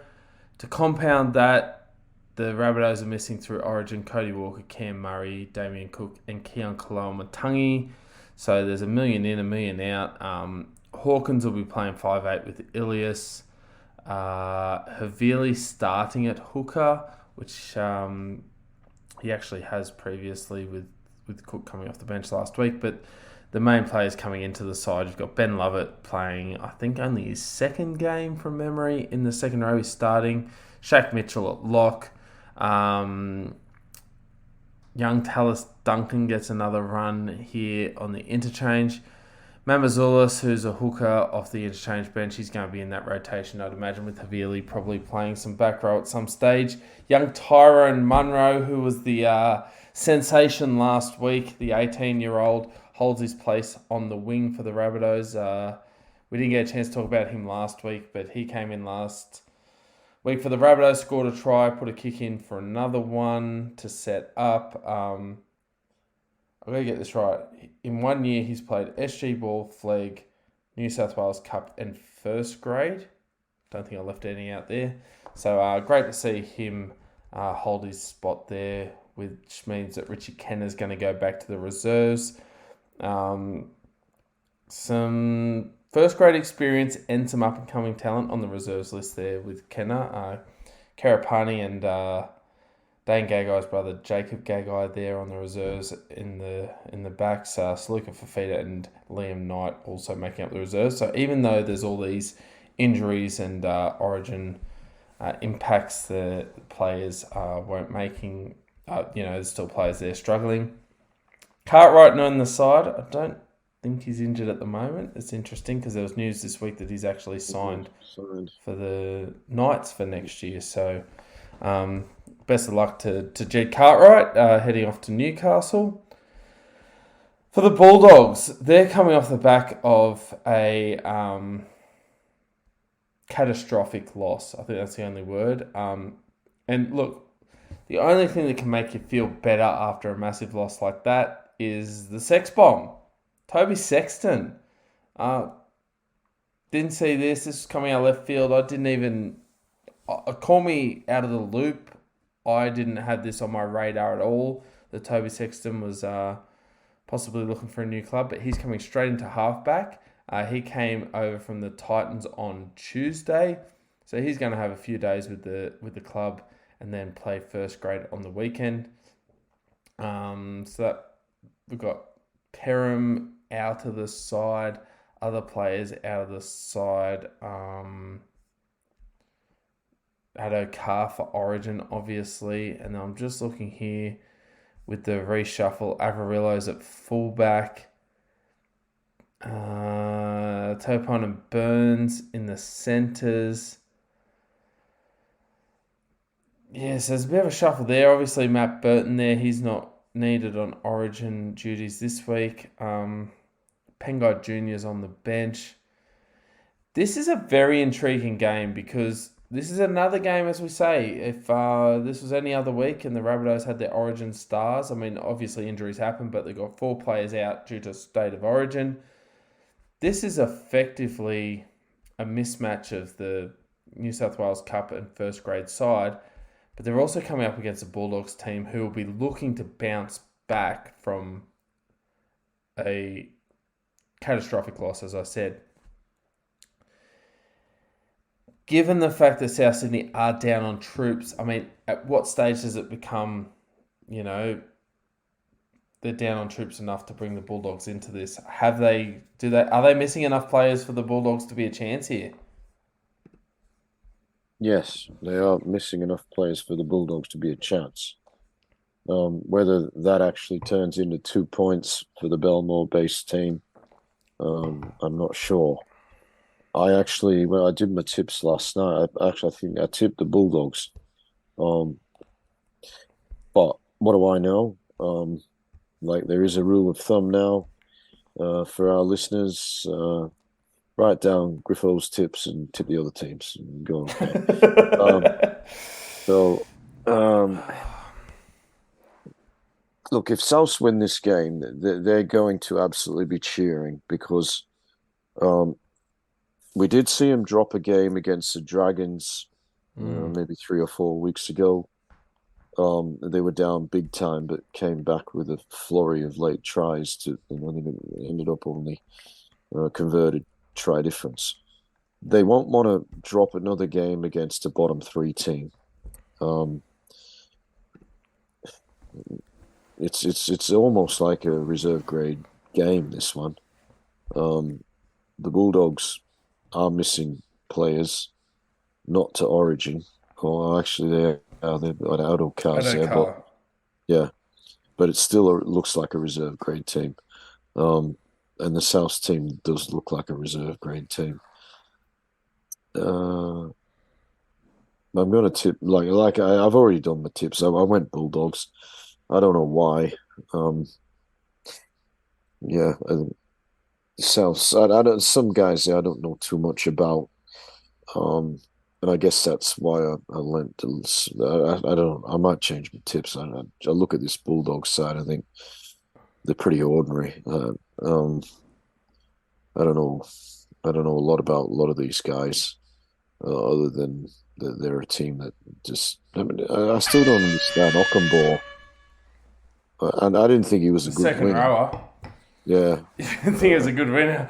To compound that, the Rabbitohs are missing through Origin Cody Walker, Cam Murray, Damien Cook, and Keon Kaloa-Matangi. So there's a million in, a million out. Hawkins will be playing 5'8" with Ilias. Havili starting at hooker, which he actually has previously with Cook coming off the bench last week. But the main players coming into the side, you've got Ben Lovett playing, I think, only his second game from memory. In the second row, he's starting. Shaq Mitchell at lock. Young Tallis Duncan gets another run here on the interchange. Mamazoulis, who's a hooker off the interchange bench, he's going to be in that rotation, I'd imagine, with Havili probably playing some back row at some stage. Young Tyrone Munro, who was the sensation last week, the 18-year-old, holds his place on the wing for the Rabbitohs. We didn't get a chance to talk about him last week, but he came in last week for the Rabbitohs, scored a try, put a kick in for another one to set up. I've got to get this right. In 1 year, he's played SG Ball, Flegg, New South Wales Cup, and first grade. Don't think I left any out there. So great to see him hold his spot there, which means that Richie Kenner's going to go back to the reserves. Some first grade experience and some up and coming talent on the reserves list there with Kenner, Karapani and Dane Gagai's brother, Jacob Gagai, there on the reserves in the backs. Saluka Fafita and Liam Knight also making up the reserves. So even though there's all these injuries and Origin impacts, the players weren't making. There's still players there struggling. Cartwright not on the side. I don't think he's injured at the moment. It's interesting because there was news this week that he's actually signed for the Knights for next year. So. Best of luck to Jed Cartwright heading off to Newcastle. For the Bulldogs, they're coming off the back of a catastrophic loss. I think that's the only word. And look, the only thing that can make you feel better after a massive loss like that is the sex bomb. Toby Sexton. Didn't see this. This was coming out left field. I didn't even... call me out of the loop. I didn't have this on my radar at all, that Toby Sexton was possibly looking for a new club, but he's coming straight into halfback. He came over from the Titans on Tuesday, so he's going to have a few days with the club and then play first grade on the weekend. So that we've got Perham out of the side, other players out of the side. Addo Carr for Origin, obviously. And I'm just looking here with the reshuffle. Avarillo's at fullback. Topon and Burns in the centres. Yes, there's a bit of a shuffle there. Obviously, Matt Burton there. He's not needed on Origin duties this week. Pengai Jr.'s on the bench. This is a very intriguing game because... this is another game, as we say. If this was any other week and the Rabbitohs had their Origin stars, I mean, obviously injuries happen, but they've got 4 players out due to state of origin. This is effectively a mismatch of the New South Wales Cup and first grade side, but they're also coming up against a Bulldogs team who will be looking to bounce back from a catastrophic loss, as I said. Given the fact that South Sydney are down on troops, I mean, at what stage does it become, they're down on troops enough to bring the Bulldogs into this? Are they missing enough players for the Bulldogs to be a chance here? Yes, they are missing enough players for the Bulldogs to be a chance. Whether that actually turns into 2 points for the Belmore-based team, I'm not sure. When I did my tips last night, I think I tipped the Bulldogs. But what do I know? There is a rule of thumb now for our listeners. Write down Griffo's tips and tip the other teams. And go on. Look, if Souths win this game, they're going to absolutely be cheering because we did see him drop a game against the Dragons maybe 3 or 4 weeks ago. They were down big time, but came back with a flurry of late tries to, they ended up only converted try difference. They won't want to drop another game against a bottom 3 team. It's almost like a reserve grade game, this one. The Bulldogs are missing players, not to Origin. Or actually, they're out of cars there. But, yeah, but it still looks like a reserve grade team. And the South team does look like a reserve grade team. I'm going to tip, I've already done my tips. I went Bulldogs. I don't know why. South side. Some guys I don't know too much about. And I guess that's why I lent to. I don't know. I might change my tips. I look at this Bulldog side. I think they're pretty ordinary. I don't know. I don't know a lot about a lot of these guys, other than they're a team that just. I mean, I still don't understand Ockenbaugh. And I didn't think he was a good second winner. rower. Yeah. I think he was a good winner.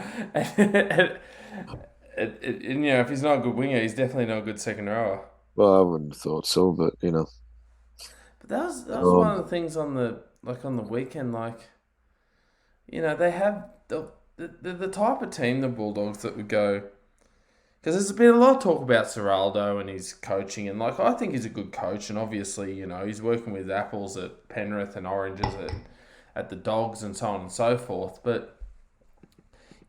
If he's not a good winger, he's definitely not a good second rower. Well, I wouldn't have thought so, but But But that was one Um, of the things on the weekend. They have the type of team, the Bulldogs, that would go. Because there's been a lot of talk about Seraldo and his coaching, and I think he's a good coach, and obviously he's working with apples at Penrith and oranges at the Dogs and so on and so forth. But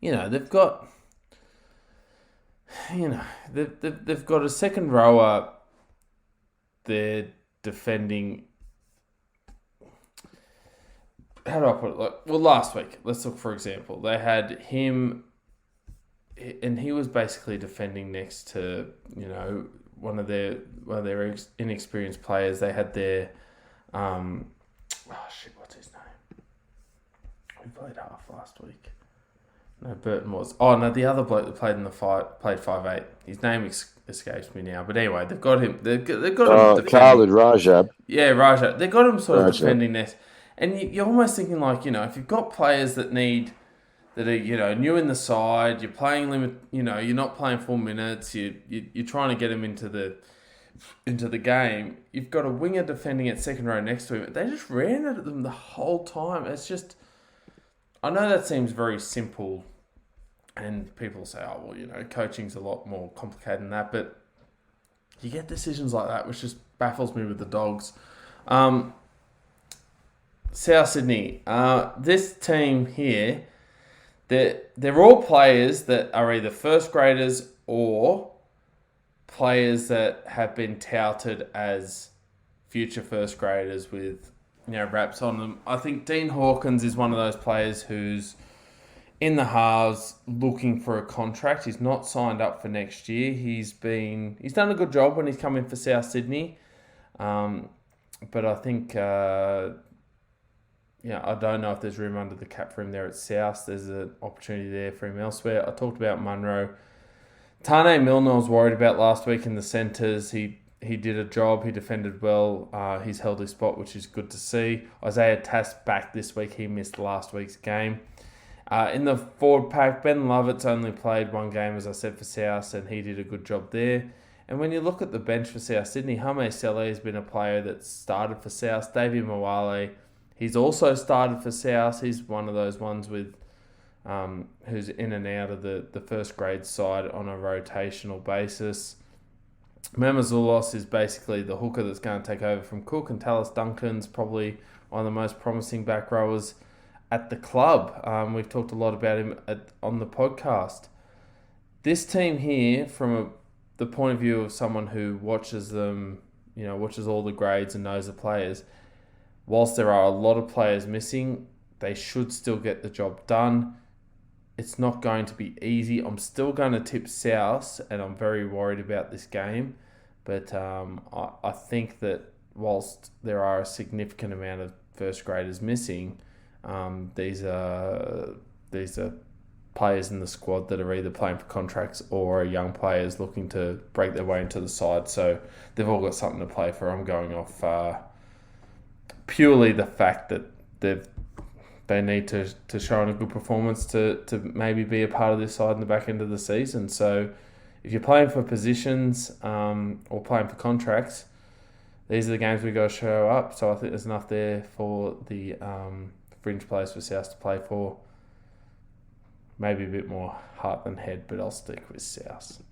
they've got they've got a second rower. They're defending. How do I put it? Last week, let's look for example. They had him, and he was basically defending next to one of their inexperienced players. They had their what's his name? We played half last week. No, Burton was. Oh no, the other bloke that played in the played 5'8". His name escapes me now. But anyway, they've got him. They've got him defending. Khalid Rajab. Yeah, Rajab. They've got him sort of defending next. And you're almost thinking if you've got players that are new in the side, you're playing limit, you're not playing full minutes, you're trying to get them into the game. You've got a winger defending at second row next to him. They just ran at them the whole time. It's just, I know that seems very simple, and people say, oh well, coaching's a lot more complicated than that, but you get decisions like that, which just baffles me with the Dogs. South Sydney, this team here, they're all players that are either first graders or players that have been touted as future first graders with raps on them. I think Dean Hawkins is one of those players who's in the halves looking for a contract. He's not signed up for next year. He's done a good job when he's come in for South Sydney, but I think. I don't know if there's room under the cap for him there at South. There's an opportunity there for him elsewhere. I talked about Munro. Tane Milner was worried about last week in the centres. He did a job. He defended well. He's held his spot, which is good to see. Isaiah Tass back this week. He missed last week's game. In the forward pack, Ben Lovett's only played one game, as I said, for South, and he did a good job there. And when you look at the bench for South Sydney, Hame Sele has been a player that's started for South. Davey Mawale, he's also started for South. He's one of those ones with who's in and out of the first grade side on a rotational basis. Mamazoulos is basically the hooker that's going to take over from Cook, and Tallis Duncan's probably one of the most promising back rowers at the club. We've talked a lot about him on the podcast. This team here, from the point of view of someone who watches them, watches all the grades and knows the players, whilst there are a lot of players missing, they should still get the job done. It's not going to be easy. I'm still going to tip South, and I'm very worried about this game. But I think that whilst there are a significant amount of first graders missing, these are players in the squad that are either playing for contracts or are young players looking to break their way into the side. So they've all got something to play for. I'm going off purely the fact that they need to show a good performance to maybe be a part of this side in the back end of the season. So if you're playing for positions or playing for contracts, these are the games we got to show up. So I think there's enough there for the fringe players for South to play for. Maybe a bit more heart than head, but I'll stick with South.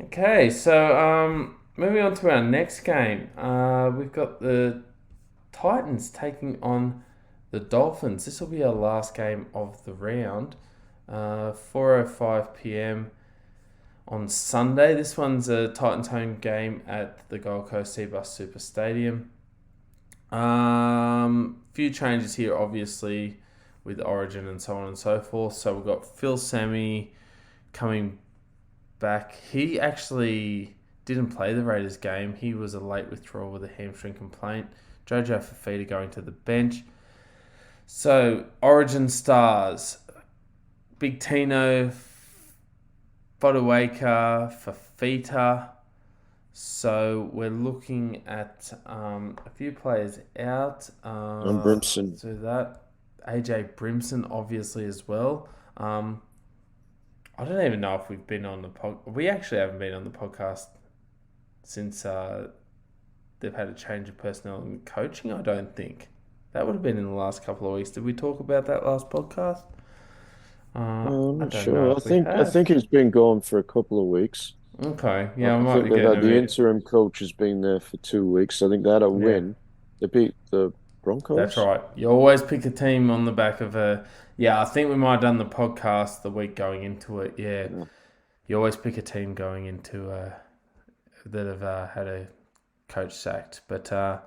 Okay, so moving on to our next game. We've got the Titans taking on the Dolphins. This will be our last game of the round. 4:05 p.m. on Sunday. This one's a Titans home game at the Gold Coast Seabus Super Stadium. Few changes here, obviously, with Origin and so on and so forth. So we've got Phil Sammy coming back. He actually didn't play the Raiders game. He was a late withdrawal with a hamstring complaint. Jojo Fafita going to the bench. So Origin stars: Big Tino, Fotuaika, Fafita. So we're looking at a few players out. And Brimson. So that AJ Brimson obviously as well. I don't even know if we've been on the podcast. We actually haven't been on the podcast since they've had a change of personnel and coaching. I don't think that would have been in the last couple of weeks. Did we talk about that last podcast? I'm I not don't know sure. if we I have. think he's been gone for a couple of weeks. Okay, yeah, I I might think be they've getting had a the bit. interim coach has been there for 2 weeks. I think they had a Yeah, win. They beat the that's Broncos. right. You always pick a team on the back of a. Yeah, I think we might have done the podcast the week going into it. Yeah, Yeah. you always pick a team going into that have had a coach sacked. But a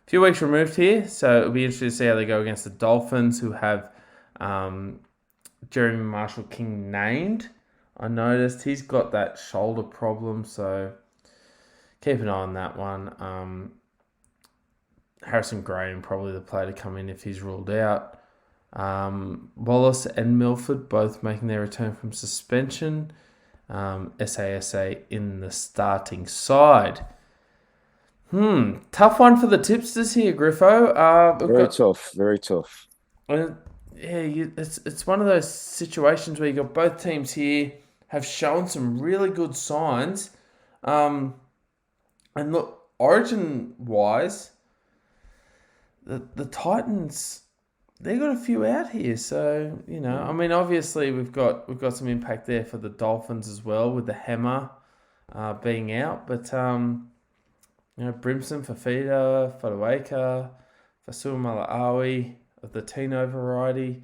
few weeks removed here, so it'll be interesting to see how they go against the Dolphins, who have Jeremy Marshall King named. I noticed he's got that shoulder problem, so keep an eye on that one. Harrison Graham, probably the player to come in if he's ruled out. Wallace and Milford both making their return from suspension. SASA in the starting side. Tough one for the tipsters here, Griffo. Very tough. Very tough. It's one of those situations where you got both teams here have shown some really good signs. And look, origin wise, the Titans, they got a few out here. So, I mean, obviously we've got some impact there for the Dolphins as well with the Hammer being out. But Brimson, Fafita, Fotuaika, Fasua of the Tino variety.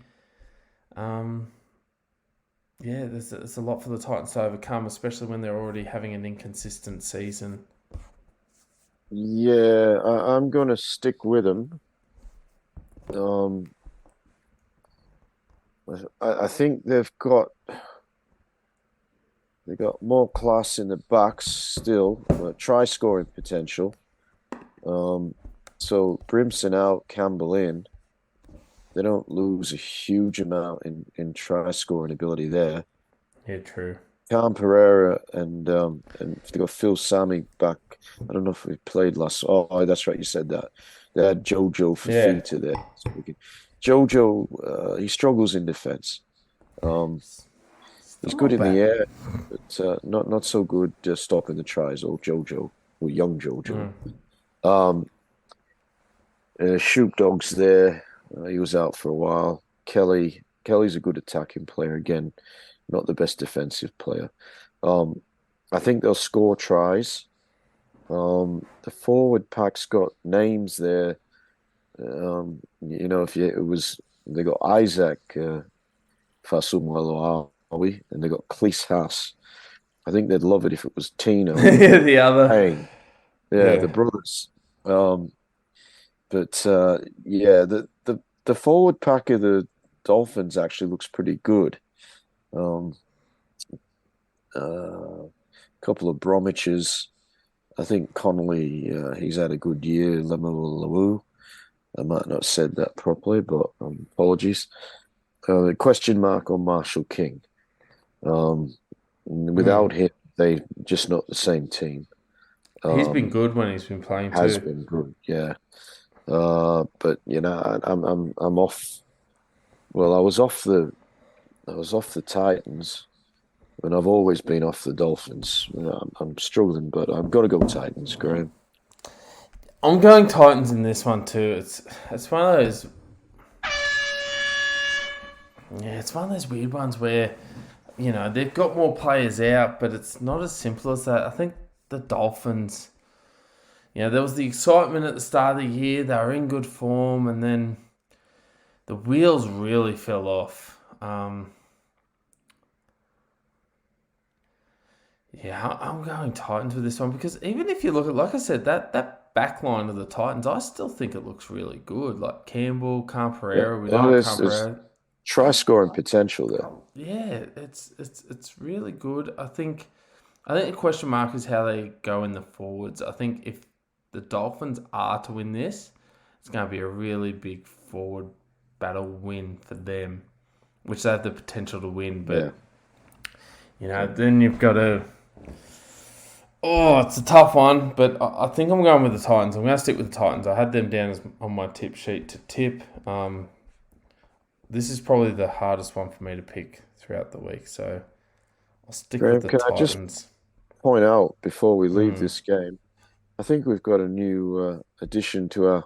There's a lot for the Titans to overcome, especially when they're already having an inconsistent season. Yeah, I'm going to stick with them. I think they've got more class in the backs still, try scoring potential. So Brimson out, Campbell in. They don't lose a huge amount in try scoring ability there. Yeah, true. Cam Pereira and they got Phil Sammy back. I don't know if we played last. Oh, that's right. You said that. They had Jojo Fafita there. Jojo, he struggles in defense. He's good in the air, but not so good stopping the tries. Or Jojo, or young Jojo. Shoop Dog's there. He was out for a while. Kelly's a good attacking player again, not the best defensive player. I think they'll score tries. The forward pack's got names there. They got Isaac Fasumalo Awi, and they got Cleese Haas. I think they'd love it if it was Tino. The other. Hey, the brothers. The forward pack of the Dolphins actually looks pretty good. Couple of Bromwiches. I think Connolly, he's had a good year. Lemuelu. I might not have said that properly, but apologies. The question mark on Marshall King. Without him, they just not the same team. He's been good when he's been playing too. Has been good, yeah. But I'm off. Well, I was off the Titans, and I've always been off the Dolphins. I'm struggling, but I've got to go Titans, Graham. I'm going Titans in this one too. It's one of those. Yeah, it's one of those weird ones where, they've got more players out, but it's not as simple as that. I think the Dolphins, there was the excitement at the start of the year. They were in good form, and then the wheels really fell off. I'm going Titans with this one because even if you look at, like I said, that back line of the Titans, I still think it looks really good. Like Campbell, Pereira, we know Pereira. Try scoring potential there. Yeah, it's really good. I think the question mark is how they go in the forwards. I think if the Dolphins are to win this, it's going to be a really big forward battle win for them, which they have the potential to win. But, then you've got to... Oh, it's a tough one, but I think I'm going with the Titans. I'm going to stick with the Titans. I had them down on my tip sheet to tip. This is probably the hardest one for me to pick throughout the week, so I'll stick with the Titans. point out before we leave this game, I think we've got a new addition to our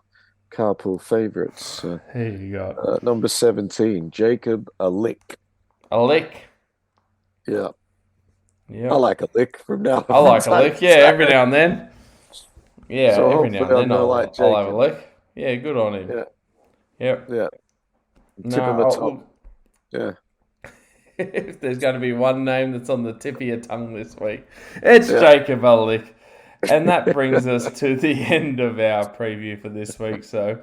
carpool favourites. Here you go. Number 17, Jacob a lick. A lick. Yeah. Yeah. I like a lick from now. I like a lick. Yeah, every now and then. Yeah, So every now and then I'll like have a lick. Yeah, good on him. Yeah. Yep. Yeah. Tip No, of my tongue. Yeah. If there's going to be one name that's on the tip of your tongue this week, it's Jacob Ulrich. And that brings us to the end of our preview for this week. So,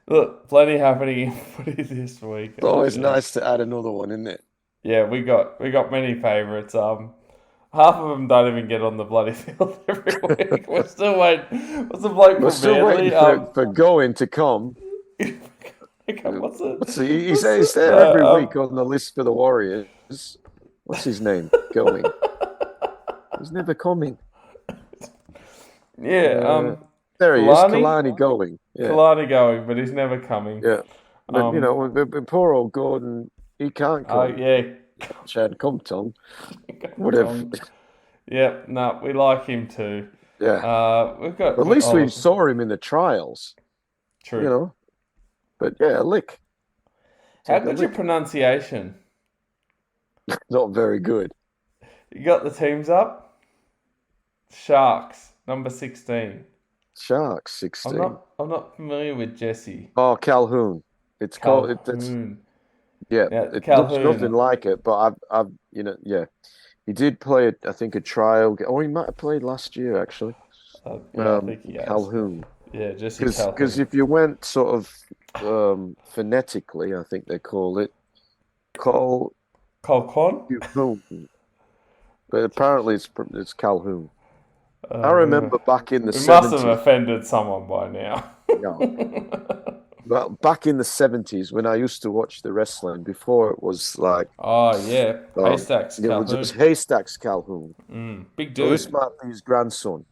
look, plenty happening in footy this week. It's always nice to add another one, isn't it? Yeah, we got many favourites. Half of them don't even get on the bloody field every week. We're still waiting. What's the bloke We're from still Manly? waiting for going to come. What's it? He's there every week on the list for the Warriors. What's his name? Going. He's never coming. Yeah. There he is, Kalani going. Yeah. Kalani going, but he's never coming. Yeah. But poor old Gordon, he can't come. Oh, yeah. Chad, come, Tom. Whatever. Yep, no, we like him too. Yeah. We've got. At least we saw him in the trials. True. But yeah, a lick. How good's your pronunciation? Not very good. You got the teams up? Sharks, number 16. Sharks, 16. I'm not familiar with Jesse. Oh, Calhoun. It's called. It looks nothing like it, but I've he did play I think a trial. Or he might have played last year actually. I think he has. Calhoun. Yeah, Jesse Calhoun. Because if you went sort of phonetically, I think they call it Calhoun. But apparently it's Calhoun. I remember back in the 70s. We must have offended someone by now. No. Well, back in the 70s when I used to watch the wrestling, before it was like... Oh, yeah. Haystacks Calhoun. It was Haystacks Calhoun. Big dude. So this might be his grandson.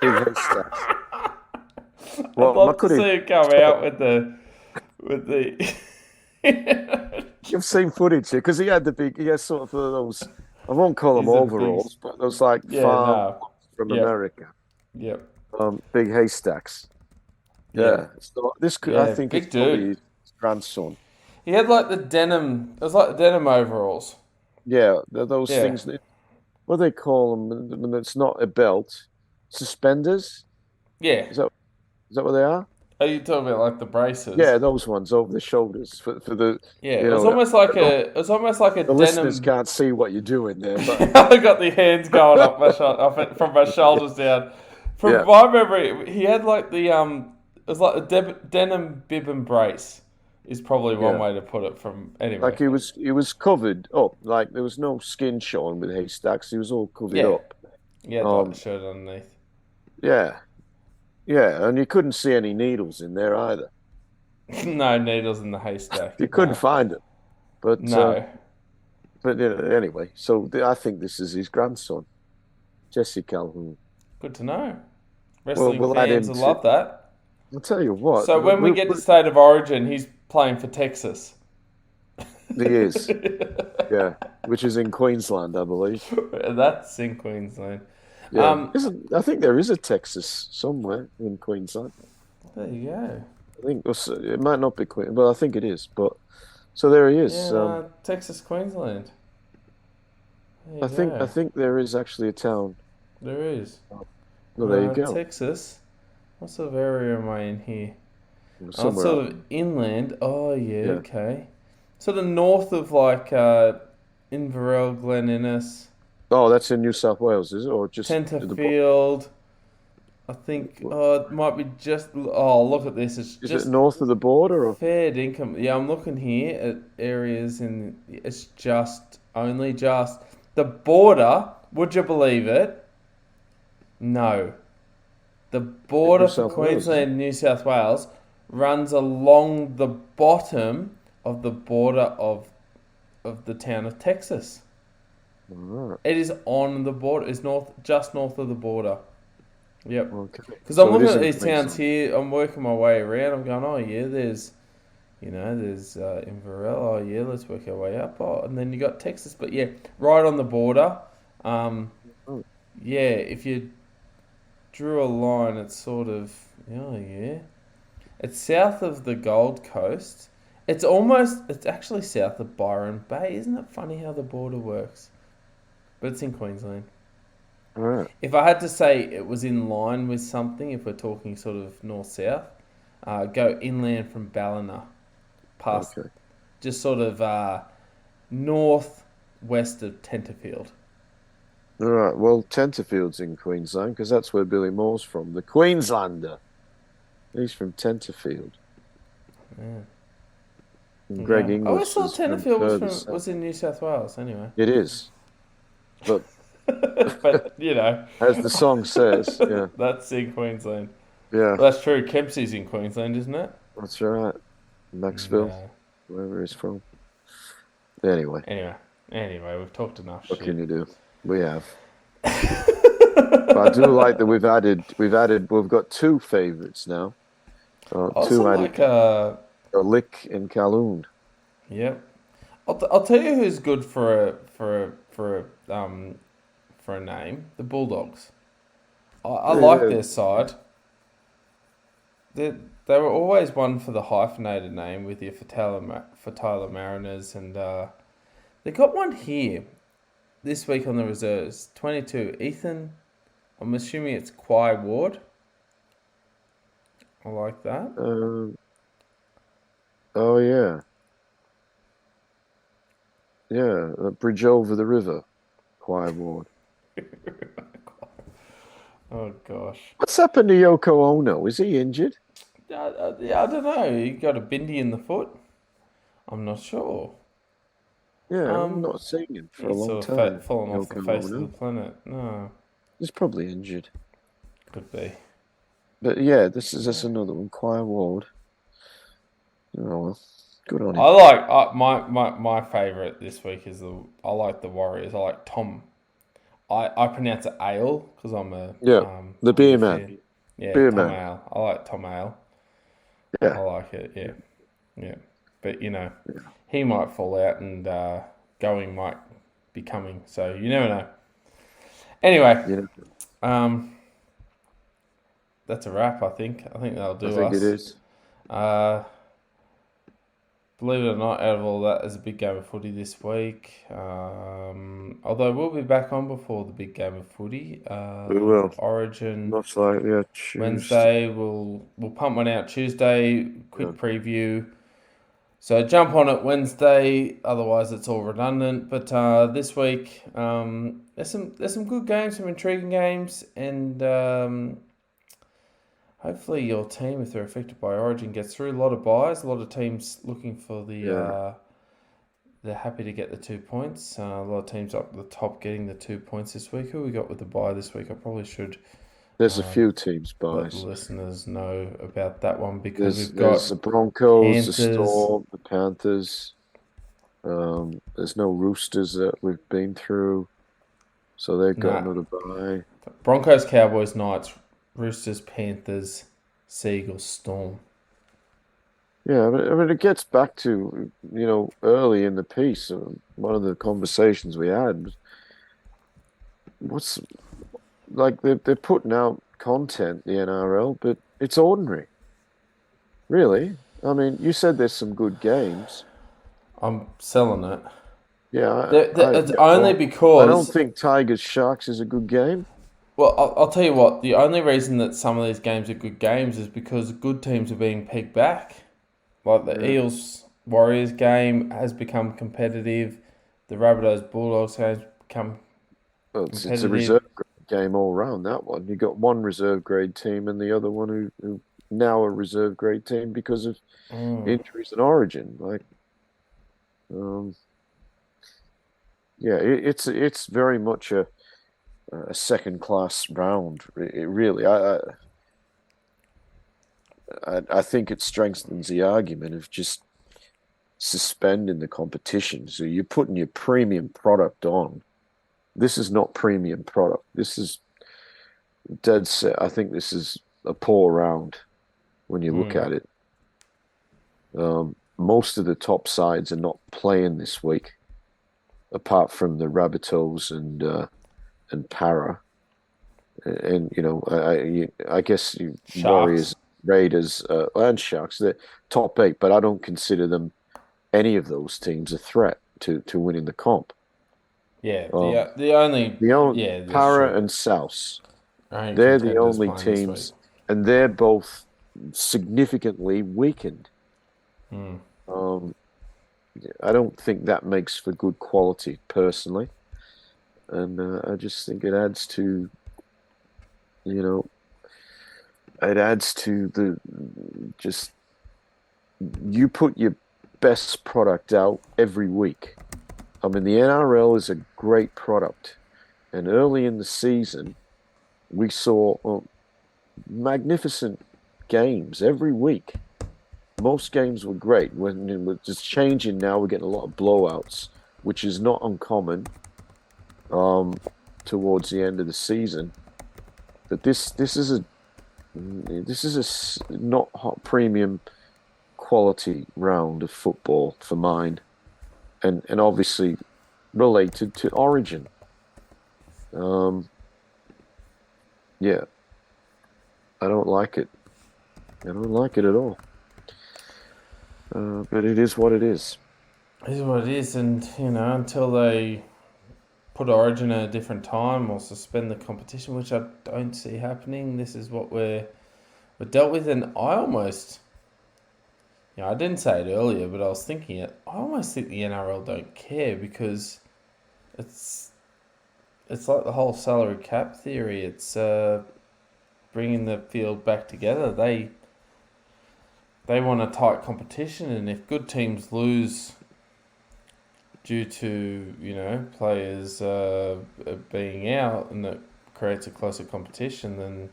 Big Haystacks. I'd love to see it come out with the... You've seen footage here, because he had sort of those... I won't call them overalls, but those like farm from America. Yep. Big Haystacks. Yeah. So I think big it's dude. probably his grandson. He had like the denim. It was like the denim overalls. Yeah, those things. What do they call them? When it's not a belt, suspenders. Yeah. Is that what they are? Are you talking about like the braces? Yeah, those ones over the shoulders for the. Yeah, it was almost like a. It was almost like a the denim. Listeners can't see what you're doing there, but I got the hands going up from my shoulders down. From my memory, he had like the It was like a denim bib and brace. Is probably one way to put it. From anyway, like he was covered up. Like there was no skin showing with Haystacks. He was all covered up. Yeah, like the shirt underneath. Yeah. Yeah, and you couldn't see any needles in there either. No needles in the haystack. You couldn't find them. But no. But anyway, so I think this is his grandson, Jesse Calhoun. Good to know. Wrestling we'll fans will love that. I'll tell you what. So when we get to State of Origin, he's playing for Texas. He is. Yeah, which is in Queensland, I believe. That's in Queensland. Yeah. I think there is a Texas somewhere in Queensland. There you go. I think it might not be Queensland, but I think it is. But so there he is. Yeah, Texas, Queensland. I think there is actually a town. There is. Well, there you go. Texas. What sort of area am I in here? Somewhere sort of inland. Oh yeah, okay. Sort of north of like Inverell, Glen Innes. Oh, that's in New South Wales, is it? Or just Tenterfield. I think it might be just... Oh, look at this. Is it north of the border? Or? Fair income. Yeah, I'm looking here at areas in... It's only just... The border, would you believe it? No. The border for Queensland and New South Wales runs along the bottom of the border of the town of Texas. Right. It is on the border. It's just north of the border. Yep. Okay. Because I'm looking at these towns here. I'm working my way around. I'm going, oh yeah, there's Inverell. Oh yeah, let's work our way up. Oh, and then you got Texas. But yeah, right on the border. Oh, Oh, yeah, if you drew a line, it's sort of, oh yeah, it's south of the Gold Coast. It's actually south of Byron Bay. Isn't it funny how the border works? But it's in Queensland. all right. If I had to say it was in line with something, if we're talking sort of north-south, go inland from Ballina, past Okay. just sort of north-west of Tenterfield. All right. Well, Tenterfield's in Queensland because that's where Billy Moore's from. The Queenslander. He's from Tenterfield. Yeah. And Greg Okay. I always Inglis thought is from Tenterfield further was south. in New South Wales. Anyway, It is. But but you know, as the song says, yeah. that's in Queensland. Yeah, Well, that's true. Kempsey's in Queensland, isn't it? that's right. Maxville, No. wherever he's from. Anyway, Anyway, we've talked enough what can shit. you do? We have. But I do like that we've got two favorites now. I Two also added, like Lick and Calhoun. yep. I'll tell you who's good for a name. The Bulldogs. I like Yeah, their side. They were always one for the hyphenated name with your Fatala Mariners, and they got one here this week on the reserves. 22 Ethan. I'm assuming it's Quai Ward. I like that. oh yeah, yeah. Bridge over the river, Choir Ward. Oh gosh. What's happened to Yoko Ono? Is he injured? Yeah, I don't know. You got a bindi in the foot. I'm not sure. Yeah, I'm not seeing him for a He's long sort of time. fallen off the Yoko face of the Ono. planet. No, He's probably injured. could be. But yeah, this is another one. Choir Ward. Oh well, good on him. I like my favorite this week is I like the Warriors. I like Tom. I pronounce it Ale because I'm a Yeah, the beer Ute man. fan. Yeah, Beer Tom man. Ale. I like Tom Ale. I Yeah. like it. Yeah, yeah. But he might fall out and going might be coming. So you never know. Anyway, Yeah, that's a wrap. I think that'll I do think it us. is. Believe it or not, out of all that, there's a big game of footy this week. Although we'll be back on before the big game of footy. We will. Origin Most likely, yeah, Tuesday. Wednesday. We'll pump one out Tuesday. Quick Yeah. preview. So jump on it Wednesday. Otherwise, it's all redundant. But this week, there's some good games, some intriguing games, and hopefully your team, if they're affected by Origin, gets through. A lot of buys, a lot of teams looking for Yeah. they're happy to get the 2 points. A lot of teams up the top getting the 2 points this week. Who we got with the buy this week? I probably should There's a few teams let the buys. listeners know about that one because we've There's got the Broncos, the Panthers. Storm, the Panthers. There's no Roosters that we've been through, so they've got Nah. another bye. Broncos, Cowboys, Knights, Roosters, Panthers, Seagulls, Storm. Yeah, I mean, it gets back to, early in the piece, one of the conversations we had was, what's like they're putting out content, the NRL, but it's ordinary. Really? I mean, you said there's some good games. I'm selling it. Yeah, It's only I because don't think Tigers Sharks is a good game. Well, I'll tell you what. The only reason that some of these games are good games is because good teams are being pegged back. Like the Yeah. Eels Warriors game has become competitive. The Rabbitohs Bulldogs has become Well, it's a competitive. reserve grade game all round, that one. You got one reserve grade team and the other one who now a reserve grade team because of injuries and Origin. Like, yeah, it's very much a second class round. It really, I think it strengthens the argument of just suspending the competition. So you're putting your premium product on. This is not premium product. This is dead set. I think this is a poor round when you look at it. Most of the top sides are not playing this week, apart from the Rabbitohs and and Para, and I guess Sharks. Warriors, Raiders, and Sharks, they're top 8, but I don't consider them any of those teams a threat to winning the comp. Yeah, the only Para and South, they're the only teams, and they're both significantly weakened. I don't think that makes for good quality, personally, and I just think it adds to, the you put your best product out every week. I mean, the NRL is a great product, and early in the season, we saw magnificent games every week. Most games were great. When it was just changing now, we're getting a lot of blowouts, which is not uncommon towards the end of the season. But this is a not hot premium quality round of football for mine, and obviously related to Origin. Yeah, I don't like it. I don't like it at all. But it is what it is. It is what it is, and until they put Origin at a different time or suspend the competition, which I don't see happening, this is what we're dealt with. And I almost, I didn't say it earlier, but I was thinking it. I almost think the NRL don't care, because it's like the whole salary cap theory. It's bringing the field back together. They want a tight competition, and if good teams lose due to players being out, and that creates a closer competition, then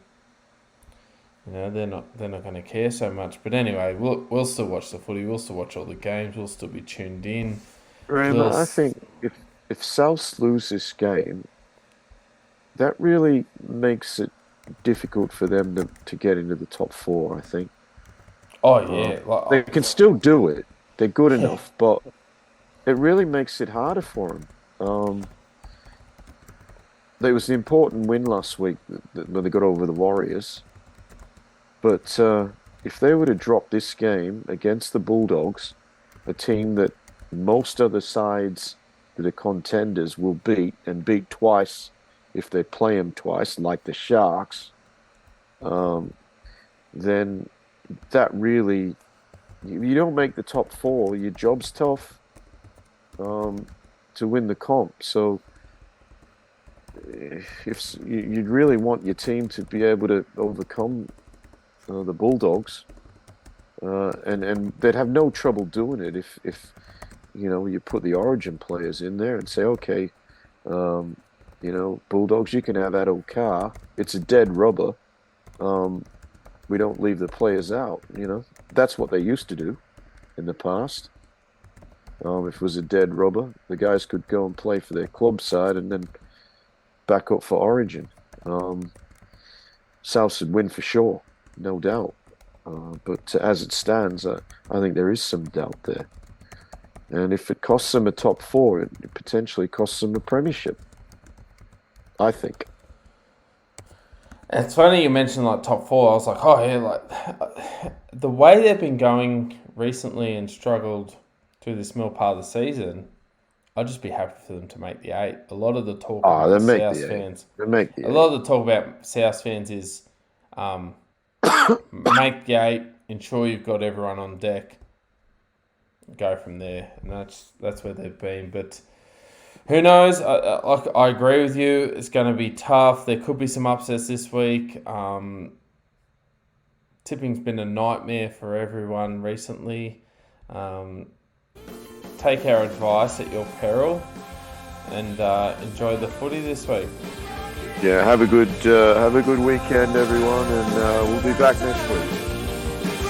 they're not going to care so much. But anyway, we'll still watch the footy. We'll still watch all the games. We'll still be tuned in. I think if South lose this game, that really makes it difficult for them to get into the top 4, I think. Oh, yeah. They can still do it. They're good enough, but it really makes it harder for them. There was an important win last week when they got over the Warriors. But if they were to drop this game against the Bulldogs, a team that most other sides that are contenders will beat, and beat twice if they play them twice, like the Sharks, then that really, you don't make the top 4, your job's tough to win the comp. So if you'd really want your team to be able to overcome the Bulldogs, and they'd have no trouble doing it if you put the Origin players in there and say, okay, Bulldogs, you can have that old car. It's a dead rubber. We don't leave the players out. That's what they used to do in the past. If it was a dead rubber, the guys could go and play for their club side and then back up for Origin. South would win for sure, no doubt. But as it stands, I think there is some doubt there. And if it costs them a top 4, it potentially costs them a premiership, I think. It's funny you mentioned top 4. I was like, oh yeah, the way they've been going recently and struggled through this middle part of the season, I'd just be happy for them to make the 8. A lot of the talk about South fans, a lot of the talk about South fans is make the 8, ensure you've got everyone on deck, go from there, and that's where they've been. But who knows? I agree with you. It's going to be tough. There could be some upsets this week. Tipping's been a nightmare for everyone recently. Take our advice at your peril, and enjoy the footy this week. Yeah, have a good weekend, everyone, and we'll be back next week.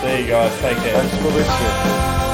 See you guys. Take care. Thanks for listening.